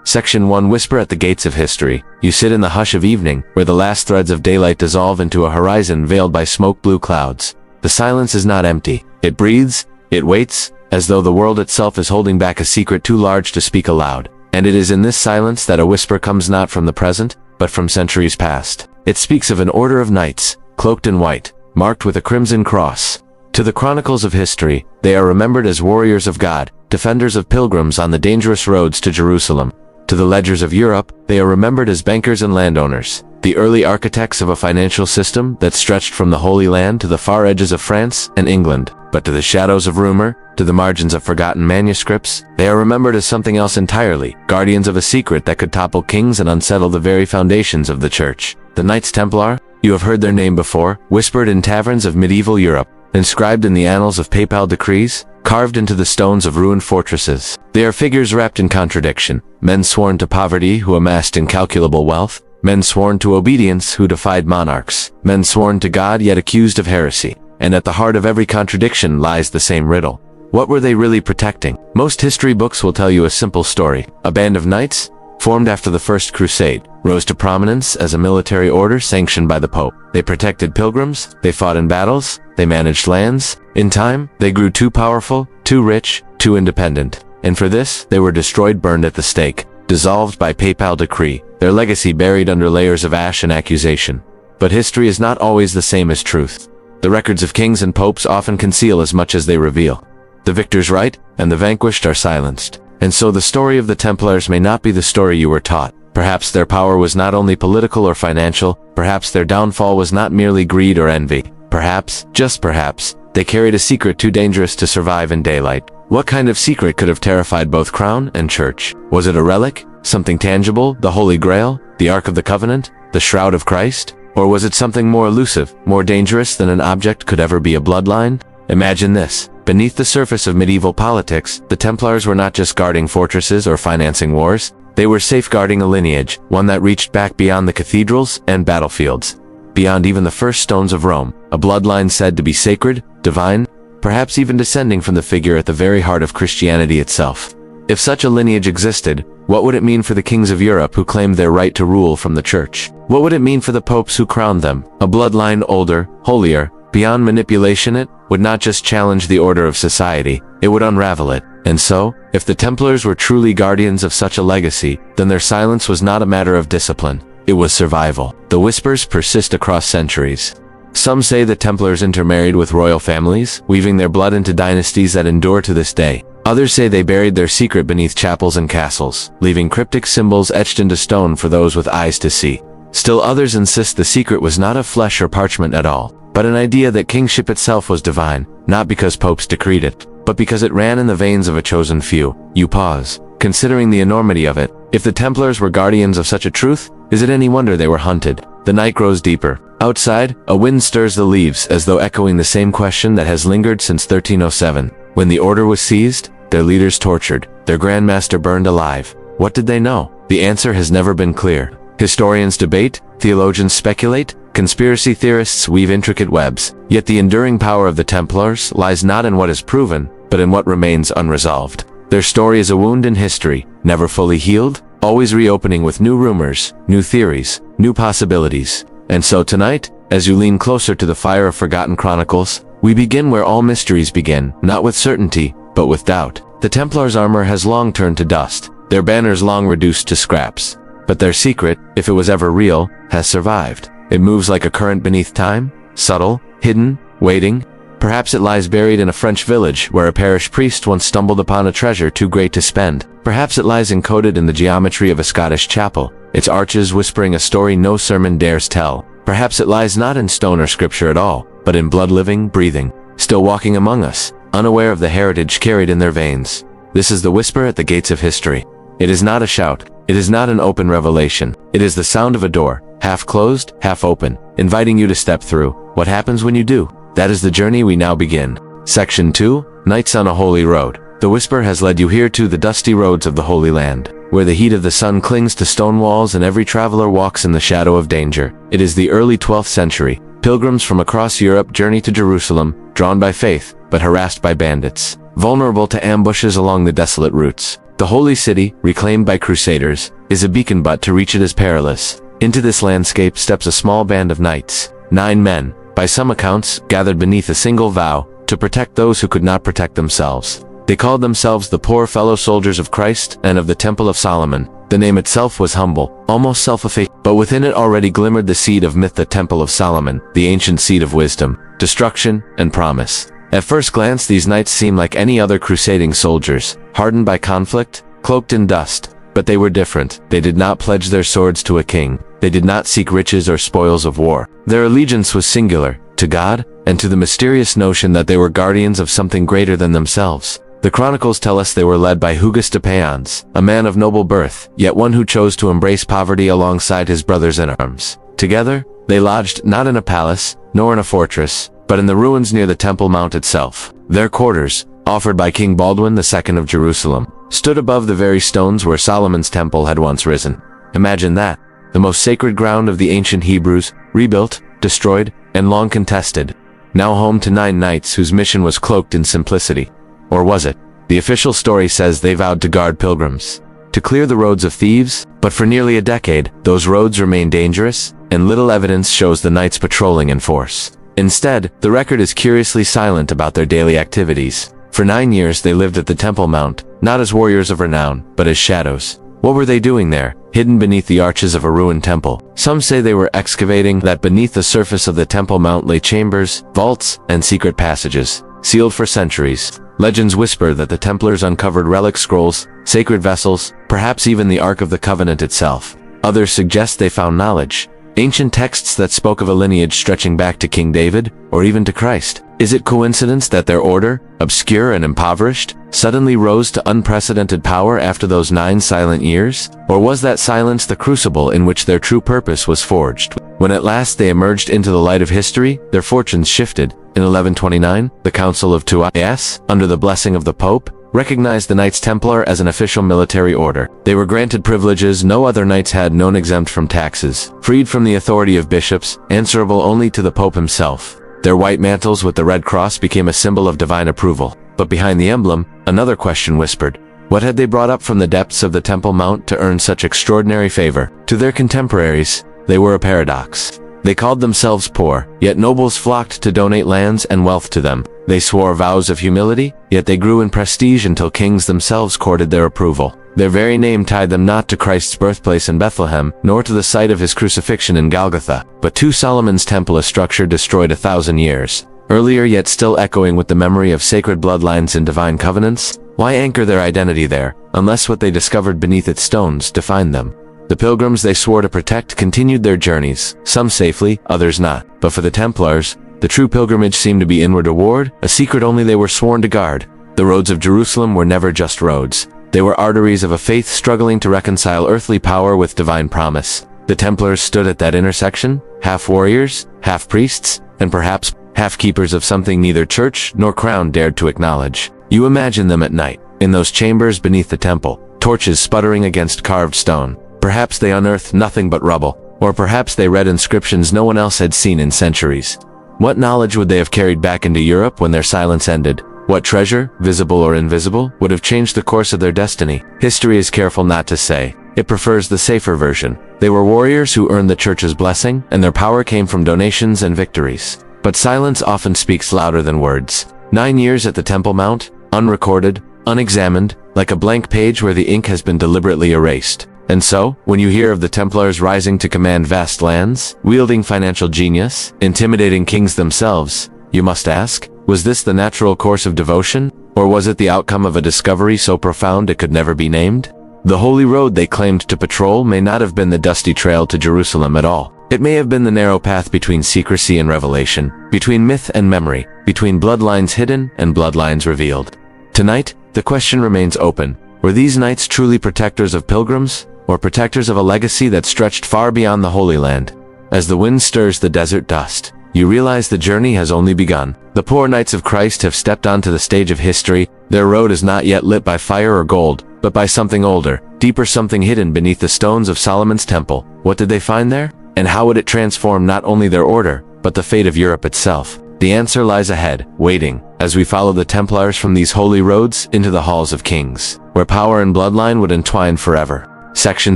Section 1 Whisper at the Gates of History. You sit in the hush of evening, where the last threads of daylight dissolve into a horizon veiled by smoke-blue clouds. The silence is not empty. It breathes, it waits, as though the world itself is holding back a secret too large to speak aloud. And it is in this silence that a whisper comes not from the present, but from centuries past. It speaks of an order of knights, cloaked in white, marked with a crimson cross. To the chronicles of history, they are remembered as warriors of God, defenders of pilgrims on the dangerous roads to Jerusalem. To the ledgers of Europe, they are remembered as bankers and landowners, the early architects of a financial system that stretched from the Holy Land to the far edges of France and England. But to the shadows of rumor, to the margins of forgotten manuscripts, they are remembered as something else entirely, guardians of a secret that could topple kings and unsettle the very foundations of the Church. The Knights Templar, you have heard their name before, whispered in taverns of medieval Europe, inscribed in the annals of papal decrees, carved into the stones of ruined fortresses. They are figures wrapped in contradiction, men sworn to poverty who amassed incalculable wealth, men sworn to obedience who defied monarchs, men sworn to God yet accused of heresy. And at the heart of every contradiction lies the same riddle. What were they really protecting? Most history books will tell you a simple story. A band of knights, formed after the First Crusade, rose to prominence as a military order sanctioned by the Pope. They protected pilgrims, they fought in battles, they managed lands. In time, they grew too powerful, too rich, too independent. And for this, they were destroyed, burned at the stake, dissolved by papal decree, their legacy buried under layers of ash and accusation. But history is not always the same as truth. The records of kings and popes often conceal as much as they reveal. The victors write, and the vanquished are silenced. And so the story of the Templars may not be the story you were taught. Perhaps their power was not only political or financial, perhaps their downfall was not merely greed or envy. Perhaps, just perhaps, they carried a secret too dangerous to survive in daylight. What kind of secret could have terrified both crown and church? Was it a relic? Something tangible? The Holy Grail? The Ark of the Covenant? The Shroud of Christ? Or was it something more elusive, more dangerous than an object could ever be, a bloodline? Imagine this. Beneath the surface of medieval politics, the Templars were not just guarding fortresses or financing wars. They were safeguarding a lineage, one that reached back beyond the cathedrals and battlefields. Beyond even the first stones of Rome, a bloodline said to be sacred, divine, perhaps even descending from the figure at the very heart of Christianity itself. If such a lineage existed, what would it mean for the kings of Europe who claimed their right to rule from the Church? What would it mean for the popes who crowned them? A bloodline older, holier, beyond manipulation, it would not just challenge the order of society, it would unravel it. And so, if the Templars were truly guardians of such a legacy, then their silence was not a matter of discipline. It was survival. The whispers persist across centuries. Some say the Templars intermarried with royal families, weaving their blood into dynasties that endure to this day. Others say they buried their secret beneath chapels and castles, leaving cryptic symbols etched into stone for those with eyes to see. Still others insist the secret was not of flesh or parchment at all, but an idea that kingship itself was divine, not because popes decreed it, but because it ran in the veins of a chosen few. You pause, considering the enormity of it. If the Templars were guardians of such a truth, is it any wonder they were hunted? The night grows deeper. Outside, a wind stirs the leaves as though echoing the same question that has lingered since 1307. When the order was seized, their leaders tortured, their Grand Master burned alive. What did they know? The answer has never been clear. Historians debate, theologians speculate, conspiracy theorists weave intricate webs. Yet the enduring power of the Templars lies not in what is proven, but in what remains unresolved. Their story is a wound in history, never fully healed, always reopening with new rumors, new theories, new possibilities. And so tonight, as you lean closer to the fire of forgotten chronicles, we begin where all mysteries begin, not with certainty, but with doubt. The Templars' armor has long turned to dust, their banners long reduced to scraps. But their secret, if it was ever real, has survived. It moves like a current beneath time, subtle, hidden, waiting. Perhaps it lies buried in a French village where a parish priest once stumbled upon a treasure too great to spend. Perhaps it lies encoded in the geometry of a Scottish chapel, its arches whispering a story no sermon dares tell. Perhaps it lies not in stone or scripture at all, but in blood living, breathing, still walking among us, unaware of the heritage carried in their veins. This is the whisper at the gates of history. It is not a shout. It is not an open revelation. It is the sound of a door, half closed, half open, inviting you to step through. What happens when you do? That is the journey we now begin. Section 2, Knights on a Holy Road. The whisper has led you here to the dusty roads of the Holy Land, where the heat of the sun clings to stone walls and every traveler walks in the shadow of danger. It is the early 12th century. Pilgrims from across Europe journey to Jerusalem, drawn by faith, but harassed by bandits, vulnerable to ambushes along the desolate routes. The Holy City, reclaimed by Crusaders, is a beacon, but to reach it is perilous. Into this landscape steps a small band of knights, 9 men, by some accounts, gathered beneath a single vow, to protect those who could not protect themselves. They called themselves the poor fellow soldiers of Christ and of the Temple of Solomon. The name itself was humble, almost self-effacing, but within it already glimmered the seed of myth, the Temple of Solomon, the ancient seed of wisdom, destruction, and promise. At first glance, these knights seem like any other crusading soldiers, hardened by conflict, cloaked in dust. But they were different. They did not pledge their swords to a king. They did not seek riches or spoils of war. Their allegiance was singular, to God, and to the mysterious notion that they were guardians of something greater than themselves. The chronicles tell us they were led by Hugues de Payens, a man of noble birth, yet one who chose to embrace poverty alongside his brothers in arms. Together, they lodged not in a palace, nor in a fortress, but in the ruins near the Temple Mount itself. Their quarters, offered by King Baldwin II of Jerusalem, stood above the very stones where Solomon's temple had once risen. Imagine that, the most sacred ground of the ancient Hebrews, rebuilt, destroyed, and long contested, now home to 9 knights whose mission was cloaked in simplicity. Or was it? The official story says they vowed to guard pilgrims, to clear the roads of thieves, but for nearly a decade, those roads remain dangerous, and little evidence shows the knights patrolling in force. Instead, the record is curiously silent about their daily activities. For 9 years they lived at the Temple Mount, not as warriors of renown, but as shadows. What were they doing there, hidden beneath the arches of a ruined temple? Some say they were excavating that beneath the surface of the Temple Mount lay chambers, vaults, and secret passages, sealed for centuries. Legends whisper that the Templars uncovered relic scrolls, sacred vessels, perhaps even the Ark of the Covenant itself. Others suggest they found knowledge, ancient texts that spoke of a lineage stretching back to King David, or even to Christ. Is it coincidence that their order, obscure and impoverished, suddenly rose to unprecedented power after those 9 silent years? Or was that silence the crucible in which their true purpose was forged? When at last they emerged into the light of history, their fortunes shifted. In 1129, the Council of Tours, under the blessing of the Pope, recognized the Knights Templar as an official military order. They were granted privileges no other knights had known, exempt from taxes, freed from the authority of bishops, answerable only to the Pope himself. Their white mantles with the red cross became a symbol of divine approval. But behind the emblem, another question whispered. What had they brought up from the depths of the Temple Mount to earn such extraordinary favor? To their contemporaries, they were a paradox. They called themselves poor, yet nobles flocked to donate lands and wealth to them. They swore vows of humility, yet they grew in prestige until kings themselves courted their approval. Their very name tied them not to Christ's birthplace in Bethlehem, nor to the site of his crucifixion in Golgotha, but to Solomon's temple, a structure destroyed 1,000 years earlier, yet still echoing with the memory of sacred bloodlines and divine covenants. Why anchor their identity there, unless what they discovered beneath its stones defined them? The pilgrims they swore to protect continued their journeys, some safely, others not. But for the Templars, the true pilgrimage seemed to be inward, a secret only they were sworn to guard. The roads of Jerusalem were never just roads. They were arteries of a faith struggling to reconcile earthly power with divine promise. The Templars stood at that intersection, half warriors, half priests, and perhaps half keepers of something neither church nor crown dared to acknowledge. You imagine them at night, in those chambers beneath the temple, torches sputtering against carved stone. Perhaps they unearthed nothing but rubble, or perhaps they read inscriptions no one else had seen in centuries. What knowledge would they have carried back into Europe when their silence ended? What treasure, visible or invisible, would have changed the course of their destiny? History is careful not to say. It prefers the safer version. They were warriors who earned the church's blessing, and their power came from donations and victories. But silence often speaks louder than words. 9 years at the Temple Mount, unrecorded, unexamined, like a blank page where the ink has been deliberately erased. And so, when you hear of the Templars rising to command vast lands, wielding financial genius, intimidating kings themselves, you must ask, was this the natural course of devotion, or was it the outcome of a discovery so profound it could never be named? The holy road they claimed to patrol may not have been the dusty trail to Jerusalem at all. It may have been the narrow path between secrecy and revelation, between myth and memory, between bloodlines hidden and bloodlines revealed. Tonight, the question remains open. Were these knights truly protectors of pilgrims, or protectors of a legacy that stretched far beyond the Holy Land? As the wind stirs the desert dust, you realize the journey has only begun. The poor Knights of Christ have stepped onto the stage of history. Their road is not yet lit by fire or gold, but by something older, deeper, something hidden beneath the stones of Solomon's temple. What did they find there? And how would it transform not only their order, but the fate of Europe itself? The answer lies ahead, waiting, as we follow the Templars from these holy roads into the halls of kings. where power and bloodline would entwine forever. Section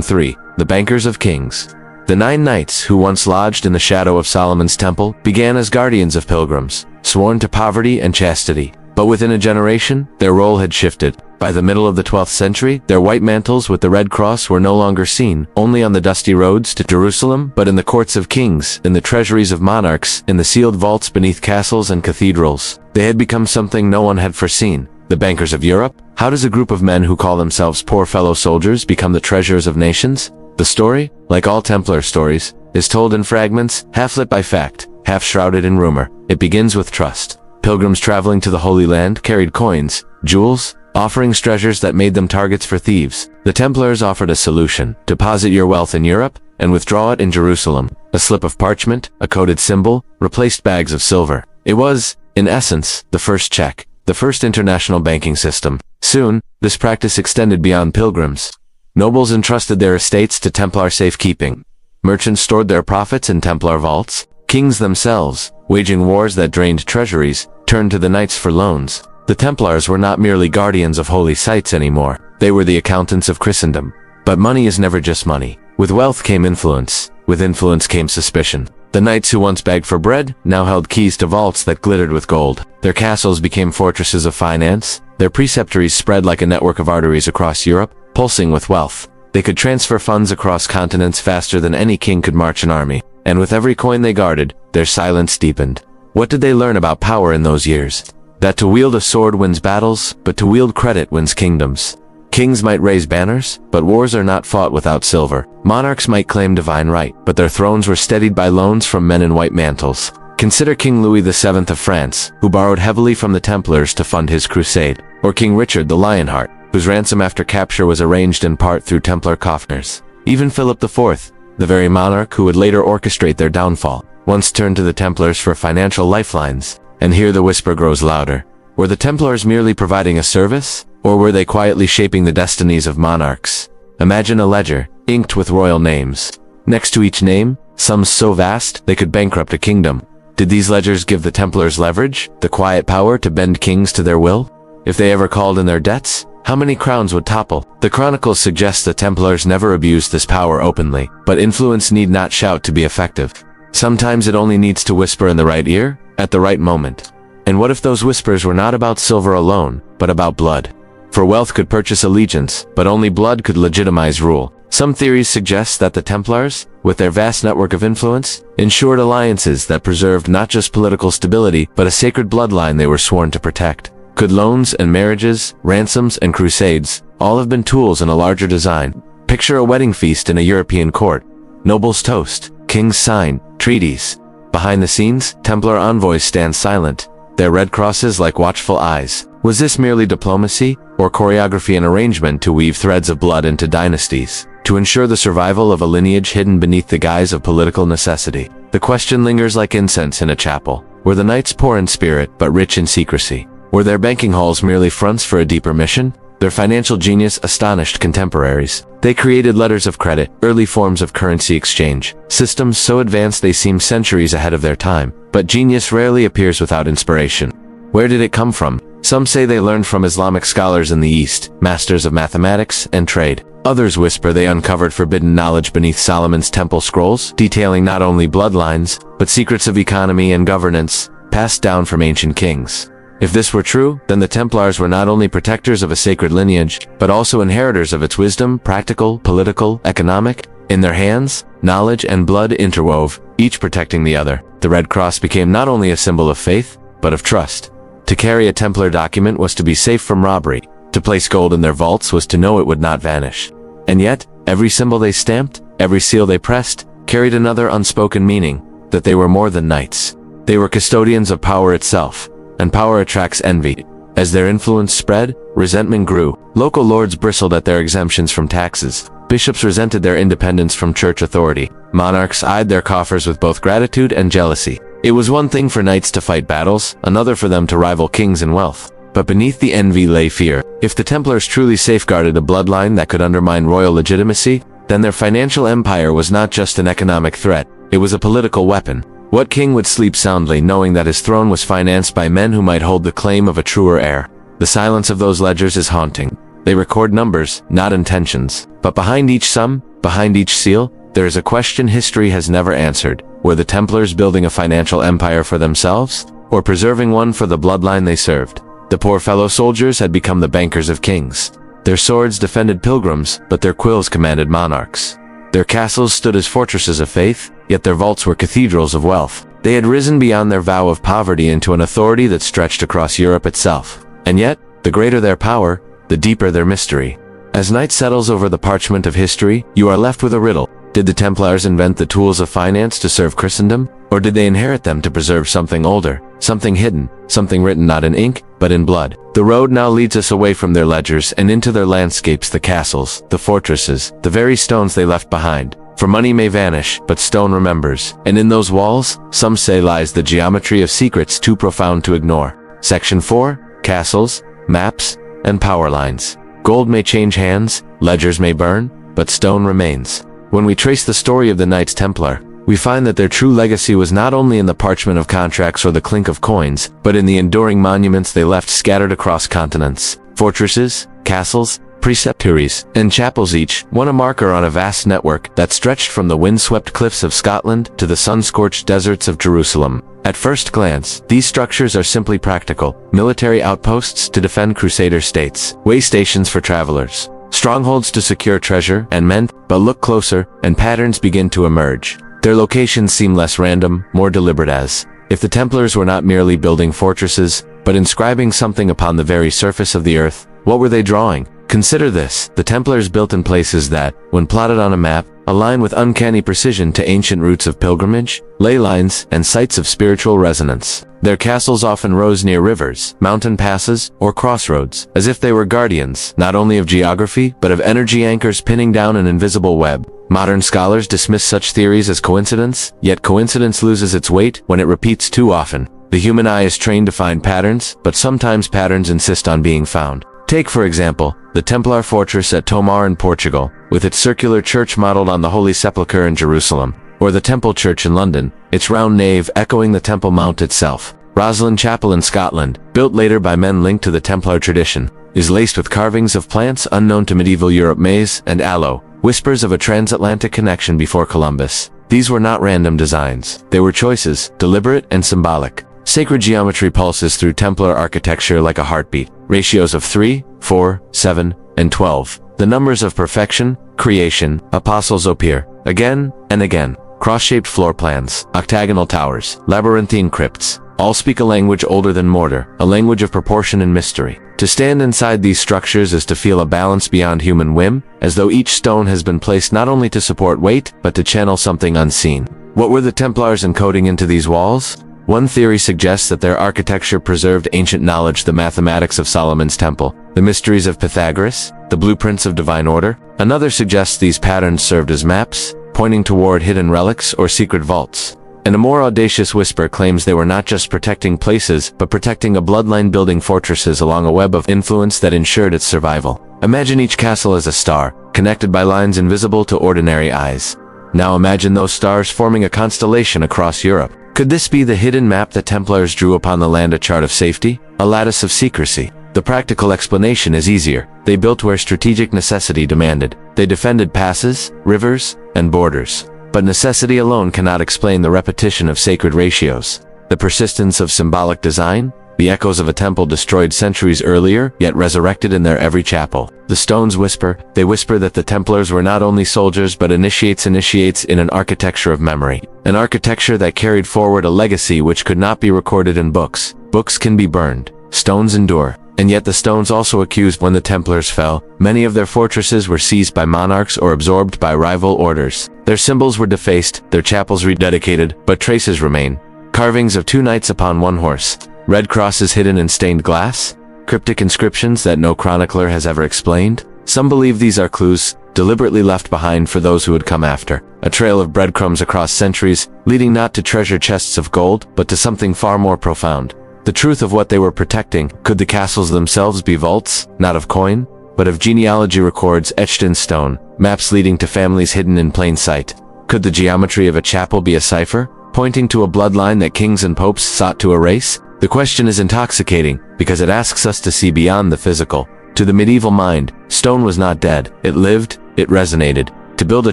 3. The Bankers of Kings. The 9 knights who once lodged in the shadow of Solomon's temple began as guardians of pilgrims, sworn to poverty and chastity. But within a generation, their role had shifted. By the middle of the 12th century, their white mantles with the red cross were no longer seen, only on the dusty roads to Jerusalem, but in the courts of kings, in the treasuries of monarchs, in the sealed vaults beneath castles and cathedrals. They had become something no one had foreseen. The bankers of Europe? How does a group of men who call themselves poor fellow soldiers become the treasurers of nations? The story, like all Templar stories, is told in fragments, half lit by fact, half shrouded in rumor. It begins with trust. Pilgrims traveling to the Holy Land carried coins, jewels, offerings, treasures that made them targets for thieves. The Templars offered a solution: deposit your wealth in Europe and withdraw it in Jerusalem. A slip of parchment, a coded symbol, replaced bags of silver. It was, in essence, the first check, the first international banking system. Soon, this practice extended beyond pilgrims. Nobles entrusted their estates to Templar safekeeping. Merchants stored their profits in Templar vaults. Kings themselves, waging wars that drained treasuries, turned to the knights for loans. The Templars were not merely guardians of holy sites anymore. They were the accountants of Christendom. But money is never just money. With wealth came influence. With influence came suspicion. The knights who once begged for bread now held keys to vaults that glittered with gold. Their castles became fortresses of finance. Their preceptories spread like a network of arteries across Europe, pulsing with wealth. They could transfer funds across continents faster than any king could march an army. And with every coin they guarded, their silence deepened. What did they learn about power in those years? That to wield a sword wins battles, but to wield credit wins kingdoms. Kings might raise banners, but wars are not fought without silver. Monarchs might claim divine right, but their thrones were steadied by loans from men in white mantles. Consider King Louis VII of France, who borrowed heavily from the Templars to fund his crusade, or King Richard the Lionheart, whose ransom after capture was arranged in part through Templar coffers. Even Philip IV, the very monarch who would later orchestrate their downfall, once turned to the Templars for financial lifelines. And here the whisper grows louder. Were the Templars merely providing a service, or were they quietly shaping the destinies of monarchs? Imagine a ledger, inked with royal names. Next to each name, sums so vast they could bankrupt a kingdom. Did these ledgers give the Templars leverage, the quiet power to bend kings to their will? If they ever called in their debts, how many crowns would topple? The chronicles suggest the Templars never abused this power openly, but influence need not shout to be effective. Sometimes it only needs to whisper in the right ear, at the right moment. And what if those whispers were not about silver alone, but about blood? For wealth could purchase allegiance, but only blood could legitimize rule. Some theories suggest that the Templars, with their vast network of influence, ensured alliances that preserved not just political stability, but a sacred bloodline they were sworn to protect. Could loans and marriages, ransoms and crusades, all have been tools in a larger design? Picture a wedding feast in a European court. Nobles toast, kings sign, treaties. Behind the scenes, Templar envoys stand silent, their red crosses like watchful eyes. Was this merely diplomacy, or choreography and arrangement to weave threads of blood into dynasties, to ensure the survival of a lineage hidden beneath the guise of political necessity? The question lingers like incense in a chapel. Were the knights poor in spirit, but rich in secrecy? Were their banking halls merely fronts for a deeper mission? Their financial genius astonished contemporaries. They created letters of credit, early forms of currency exchange, systems so advanced they seem centuries ahead of their time. But genius rarely appears without inspiration. Where did it come from? Some say they learned from Islamic scholars in the East, masters of mathematics and trade. Others whisper they uncovered forbidden knowledge beneath Solomon's temple scrolls, detailing not only bloodlines, but secrets of economy and governance, passed down from ancient kings. If this were true, then the Templars were not only protectors of a sacred lineage, but also inheritors of its wisdom, practical, political, economic. In their hands, knowledge and blood interwove, each protecting the other. The Red Cross became not only a symbol of faith, but of trust. To carry a Templar document was to be safe from robbery. To place gold in their vaults was to know it would not vanish. And yet, every symbol they stamped, every seal they pressed, carried another unspoken meaning, that they were more than knights. They were custodians of power itself. And power attracts envy. As their influence spread, resentment grew. Local lords bristled at their exemptions from taxes. Bishops resented their independence from church authority. Monarchs eyed their coffers with both gratitude and jealousy. It was one thing for knights to fight battles, another for them to rival kings in wealth. But beneath the envy lay fear. If the Templars truly safeguarded a bloodline that could undermine royal legitimacy, then their financial empire was not just an economic threat, it was a political weapon. What king would sleep soundly knowing that his throne was financed by men who might hold the claim of a truer heir? The silence of those ledgers is haunting. They record numbers, not intentions. But behind each sum, behind each seal, there is a question history has never answered. Were the Templars building a financial empire for themselves, or preserving one for the bloodline they served? The poor fellow soldiers had become the bankers of kings. Their swords defended pilgrims, but their quills commanded monarchs. Their castles stood as fortresses of faith, yet their vaults were cathedrals of wealth. They had risen beyond their vow of poverty into an authority that stretched across Europe itself. And yet, the greater their power, the deeper their mystery. As night settles over the parchment of history, you are left with a riddle. Did the Templars invent the tools of finance to serve Christendom? Or did they inherit them to preserve something older, something hidden, something written not in ink, but in blood? The road now leads us away from their ledgers and into their landscapes, the castles, the fortresses, the very stones they left behind. For money may vanish, but stone remembers. And in those walls, some say, lies the geometry of secrets too profound to ignore. Section 4. Castles, Maps, and Power Lines. Gold may change hands, ledgers may burn, but stone remains. When we trace the story of the Knights Templar, we find that their true legacy was not only in the parchment of contracts or the clink of coins, but in the enduring monuments they left scattered across continents. Fortresses, castles, preceptories, and chapels, each one a marker on a vast network that stretched from the windswept cliffs of Scotland to the sun-scorched deserts of Jerusalem. At first glance, these structures are simply practical, military outposts to defend crusader states, way stations for travelers, strongholds to secure treasure and men. But look closer, and patterns begin to emerge. Their locations seem less random, more deliberate, as if the Templars were not merely building fortresses, but inscribing something upon the very surface of the earth. What were they drawing? Consider this: the Templars built in places that, when plotted on a map, align with uncanny precision to ancient routes of pilgrimage, ley lines, and sites of spiritual resonance. Their castles often rose near rivers, mountain passes, or crossroads, as if they were guardians, not only of geography, but of energy anchors pinning down an invisible web. Modern scholars dismiss such theories as coincidence, yet coincidence loses its weight when it repeats too often. The human eye is trained to find patterns, but sometimes patterns insist on being found. Take, for example, the Templar fortress at Tomar in Portugal, with its circular church modeled on the Holy Sepulchre in Jerusalem, or the Temple Church in London, its round nave echoing the Temple Mount itself. Roslin Chapel in Scotland, built later by men linked to the Templar tradition, is laced with carvings of plants unknown to medieval Europe: maize and aloe, whispers of a transatlantic connection before Columbus. These were not random designs. They were choices, deliberate and symbolic. Sacred geometry pulses through Templar architecture like a heartbeat. Ratios of 3, 4, 7, and 12. The numbers of perfection, creation. Apostles appear again and again. Cross-shaped floor plans, octagonal towers, labyrinthine crypts, all speak a language older than mortar, a language of proportion and mystery. To stand inside these structures is to feel a balance beyond human whim, as though each stone has been placed not only to support weight, but to channel something unseen. What were the Templars encoding into these walls? One theory suggests that their architecture preserved ancient knowledge: the mathematics of Solomon's temple, the mysteries of Pythagoras, the blueprints of divine order. Another suggests these patterns served as maps, pointing toward hidden relics or secret vaults. And a more audacious whisper claims they were not just protecting places, but protecting a bloodline, building fortresses along a web of influence that ensured its survival. Imagine each castle as a star, connected by lines invisible to ordinary eyes. Now imagine those stars forming a constellation across Europe. Could this be the hidden map the Templars drew upon the land, a chart of safety, a lattice of secrecy? The practical explanation is easier. They built where strategic necessity demanded. They defended passes, rivers, and borders. But necessity alone cannot explain the repetition of sacred ratios, the persistence of symbolic design, the echoes of a temple destroyed centuries earlier, yet resurrected in their every chapel. The stones whisper. They whisper that the Templars were not only soldiers but initiates in an architecture of memory. An architecture that carried forward a legacy which could not be recorded in books. Books can be burned. Stones endure. And yet the stones also accused. When the Templars fell, many of their fortresses were seized by monarchs or absorbed by rival orders. Their symbols were defaced, their chapels rededicated, but traces remain. Carvings of 2 knights upon 1 horse. Red crosses hidden in stained glass. Cryptic inscriptions that no chronicler has ever explained. Some believe these are clues, deliberately left behind for those who would come after. A trail of breadcrumbs across centuries, leading not to treasure chests of gold, but to something far more profound. The truth of what they were protecting. Could the castles themselves be vaults, not of coin, but of genealogy records etched in stone, maps leading to families hidden in plain sight? Could the geometry of a chapel be a cipher, pointing to a bloodline that kings and popes sought to erase? The question is intoxicating, because it asks us to see beyond the physical, To the medieval mind, stone was not dead. It lived, it resonated. To build a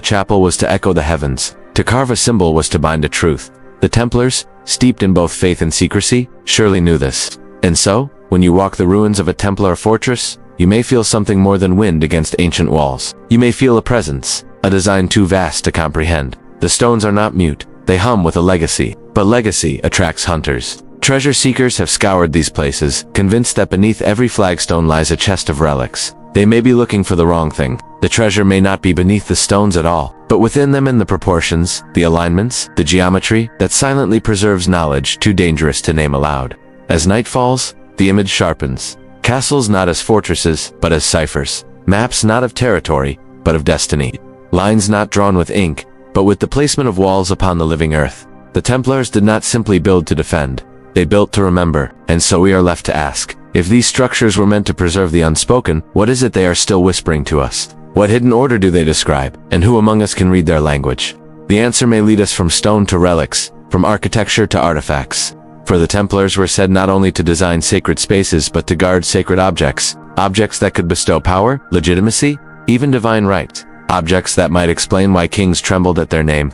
chapel was to echo the heavens. To carve a symbol was to bind a truth. The Templars, steeped in both faith and secrecy, surely knew this. And so, when you walk the ruins of a Templar fortress, you may feel something more than wind against ancient walls. You may feel a presence, a design too vast to comprehend. The stones are not mute, they hum with a legacy. But legacy attracts hunters. Treasure seekers have scoured these places, convinced that beneath every flagstone lies a chest of relics. They may be looking for the wrong thing. The treasure may not be beneath the stones at all, but within them in the proportions, the alignments, the geometry, that silently preserves knowledge too dangerous to name aloud. As night falls, the image sharpens. Castles not as fortresses, but as ciphers. Maps not of territory, but of destiny. Lines not drawn with ink, but with the placement of walls upon the living earth. The Templars did not simply build to defend. They built to remember, and so we are left to ask, if these structures were meant to preserve the unspoken, what is it they are still whispering to us? What hidden order do they describe, and who among us can read their language? The answer may lead us from stone to relics, from architecture to artifacts. For the Templars were said not only to design sacred spaces but to guard sacred objects, objects that could bestow power, legitimacy, even divine right, objects that might explain why kings trembled at their name.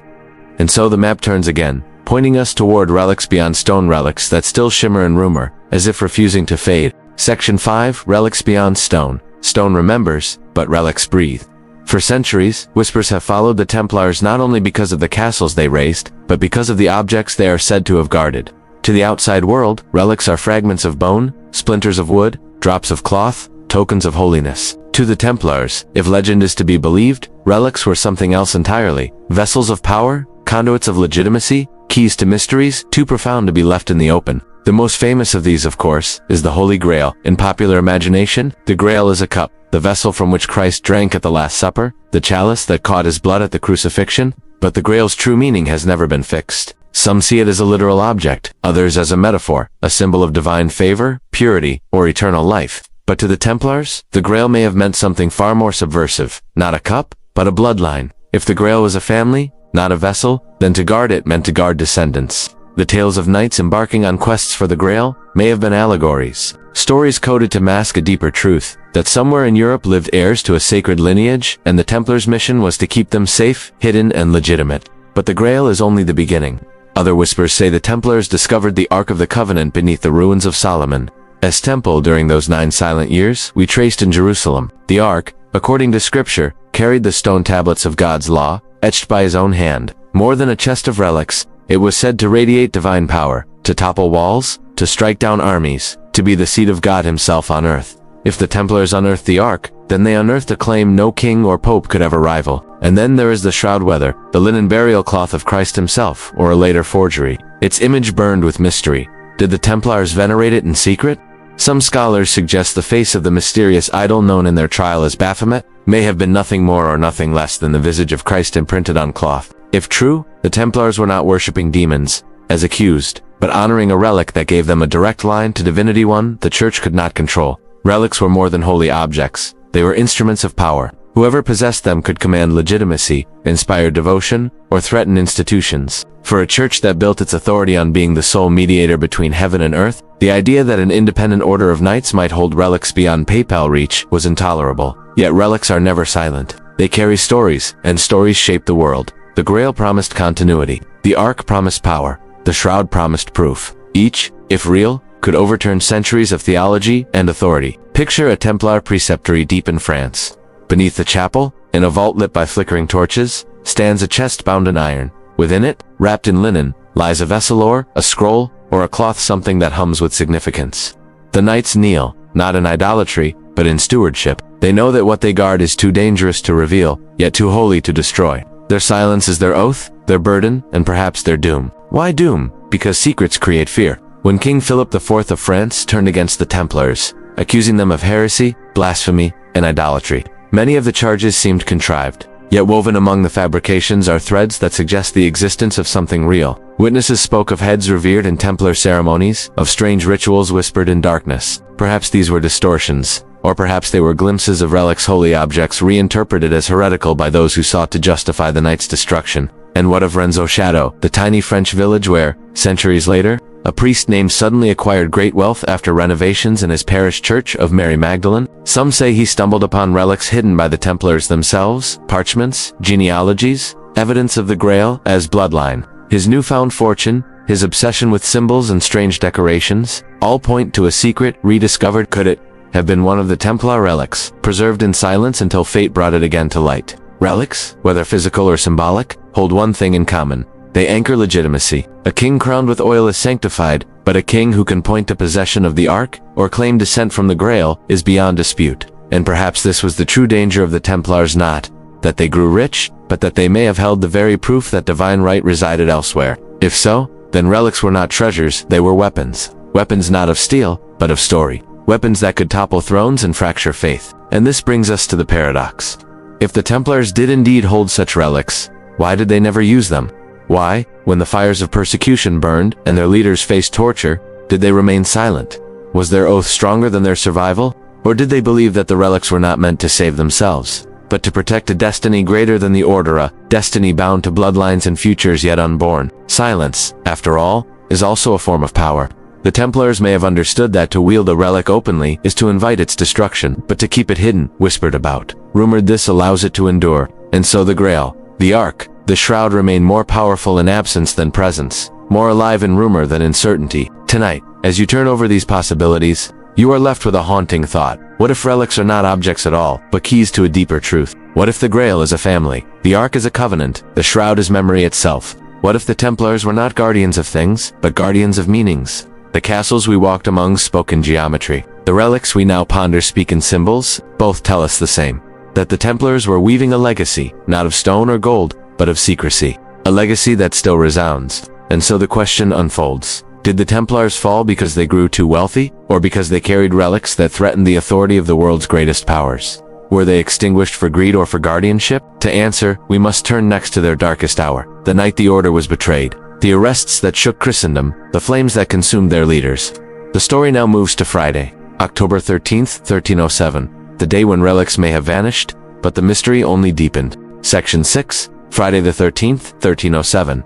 And so the map turns again, pointing us toward relics beyond stone, relics that still shimmer in rumor, as if refusing to fade. Section 5, Relics Beyond Stone. Stone remembers, but relics breathe. For centuries, whispers have followed the Templars not only because of the castles they razed, but because of the objects they are said to have guarded. To the outside world, relics are fragments of bone, splinters of wood, drops of cloth, tokens of holiness. To the Templars, if legend is to be believed, relics were something else entirely. Vessels of power, conduits of legitimacy, keys to mysteries, too profound to be left in the open. The most famous of these, of course, is the Holy Grail. In popular imagination, the Grail is a cup, the vessel from which Christ drank at the Last Supper, the chalice that caught his blood at the crucifixion, but the Grail's true meaning has never been fixed. Some see it as a literal object, others as a metaphor, a symbol of divine favor, purity, or eternal life. But to the Templars, the Grail may have meant something far more subversive, not a cup, but a bloodline. If the Grail was a family, not a vessel, then to guard it meant to guard descendants. The tales of knights embarking on quests for the Grail may have been allegories, stories coded to mask a deeper truth, that somewhere in Europe lived heirs to a sacred lineage, and the Templars' mission was to keep them safe, hidden, and legitimate. But the Grail is only the beginning. Other whispers say the Templars discovered the Ark of the Covenant beneath the ruins of Solomon. As temple during those 9 silent years we traced in Jerusalem, the Ark, according to Scripture, carried the stone tablets of God's law, etched by his own hand. More than a chest of relics, it was said to radiate divine power, to topple walls, to strike down armies, to be the seat of God himself on earth. If the Templars unearthed the Ark, then they unearthed a claim no king or pope could ever rival. And then there is the shroud, whether the linen burial cloth of Christ himself or a later forgery. Its image burned with mystery. Did the Templars venerate it in secret? Some scholars suggest the face of the mysterious idol known in their trial as Baphomet may have been nothing more or nothing less than the visage of Christ imprinted on cloth. If true, the Templars were not worshipping demons, as accused, but honoring a relic that gave them a direct line to divinity, one the church could not control. Relics were more than holy objects. They were instruments of power. Whoever possessed them could command legitimacy, inspire devotion, or threaten institutions. For a church that built its authority on being the sole mediator between heaven and earth, the idea that an independent order of knights might hold relics beyond PayPal reach was intolerable. Yet relics are never silent. They carry stories, and stories shape the world. The Grail promised continuity. The Ark promised power. The Shroud promised proof. Each, if real, could overturn centuries of theology and authority. Picture a Templar preceptory deep in France. Beneath the chapel, in a vault lit by flickering torches, stands a chest bound in iron. Within it, wrapped in linen, lies a vessel or a scroll, or a cloth, something that hums with significance. The knights kneel, not in idolatry, but in stewardship. They know that what they guard is too dangerous to reveal, yet too holy to destroy. Their silence is their oath, their burden, and perhaps their doom. Why doom? Because secrets create fear. When King Philip IV of France turned against the Templars, accusing them of heresy, blasphemy, and idolatry, many of the charges seemed contrived. Yet woven among the fabrications are threads that suggest the existence of something real. Witnesses spoke of heads revered in Templar ceremonies, of strange rituals whispered in darkness. Perhaps these were distortions, or perhaps they were glimpses of relics, holy objects reinterpreted as heretical by those who sought to justify the knight's destruction. And what of Rennes-le-Château, the tiny French village where, centuries later, A priest named suddenly acquired great wealth after renovations in his parish church of Mary Magdalene. Some say he stumbled upon relics hidden by the Templars themselves, parchments, genealogies, evidence of the Grail as bloodline. His newfound fortune, his obsession with symbols and strange decorations, all point to a secret rediscovered. Could it have been one of the Templar relics, preserved in silence until fate brought it again to light? Relics, whether physical or symbolic, hold one thing in common. They anchor legitimacy. A king crowned with oil is sanctified, but a king who can point to possession of the Ark, or claim descent from the Grail, is beyond dispute. And perhaps this was the true danger of the Templars, not that they grew rich, but that they may have held the very proof that divine right resided elsewhere. If so, then relics were not treasures, they were weapons. Weapons not of steel, but of story. Weapons that could topple thrones and fracture faith. And this brings us to the paradox. If the Templars did indeed hold such relics, why did they never use them? Why, when the fires of persecution burned and their leaders faced torture, did they remain silent? Was their oath stronger than their survival? Or did they believe that the relics were not meant to save themselves, but to protect a destiny greater than the order, a destiny bound to bloodlines and futures yet unborn? Silence, after all, is also a form of power. The Templars may have understood that to wield a relic openly is to invite its destruction, but to keep it hidden, whispered about, rumored, this allows it to endure. And so the Grail, the Ark, the Shroud remain more powerful in absence than presence, more alive in rumor than in certainty. Tonight, as you turn over these possibilities, you are left with a haunting thought. What if relics are not objects at all, but keys to a deeper truth? What if the Grail is a family, the Ark is a covenant, the Shroud is memory itself? What if the Templars were not guardians of things, but guardians of meanings? The castles we walked among spoke in geometry. The relics we now ponder speak in symbols. Both tell us the same. That the Templars were weaving a legacy, not of stone or gold, but of secrecy. A legacy that still resounds. And so the question unfolds. Did the Templars fall because they grew too wealthy, or because they carried relics that threatened the authority of the world's greatest powers? Were they extinguished for greed or for guardianship? To answer, we must turn next to their darkest hour. The night the order was betrayed. The arrests that shook Christendom, the flames that consumed their leaders. The story now moves to Friday, October 13th, 1307, the day when relics may have vanished, but the mystery only deepened. Section 6, Friday the 13th, 1307.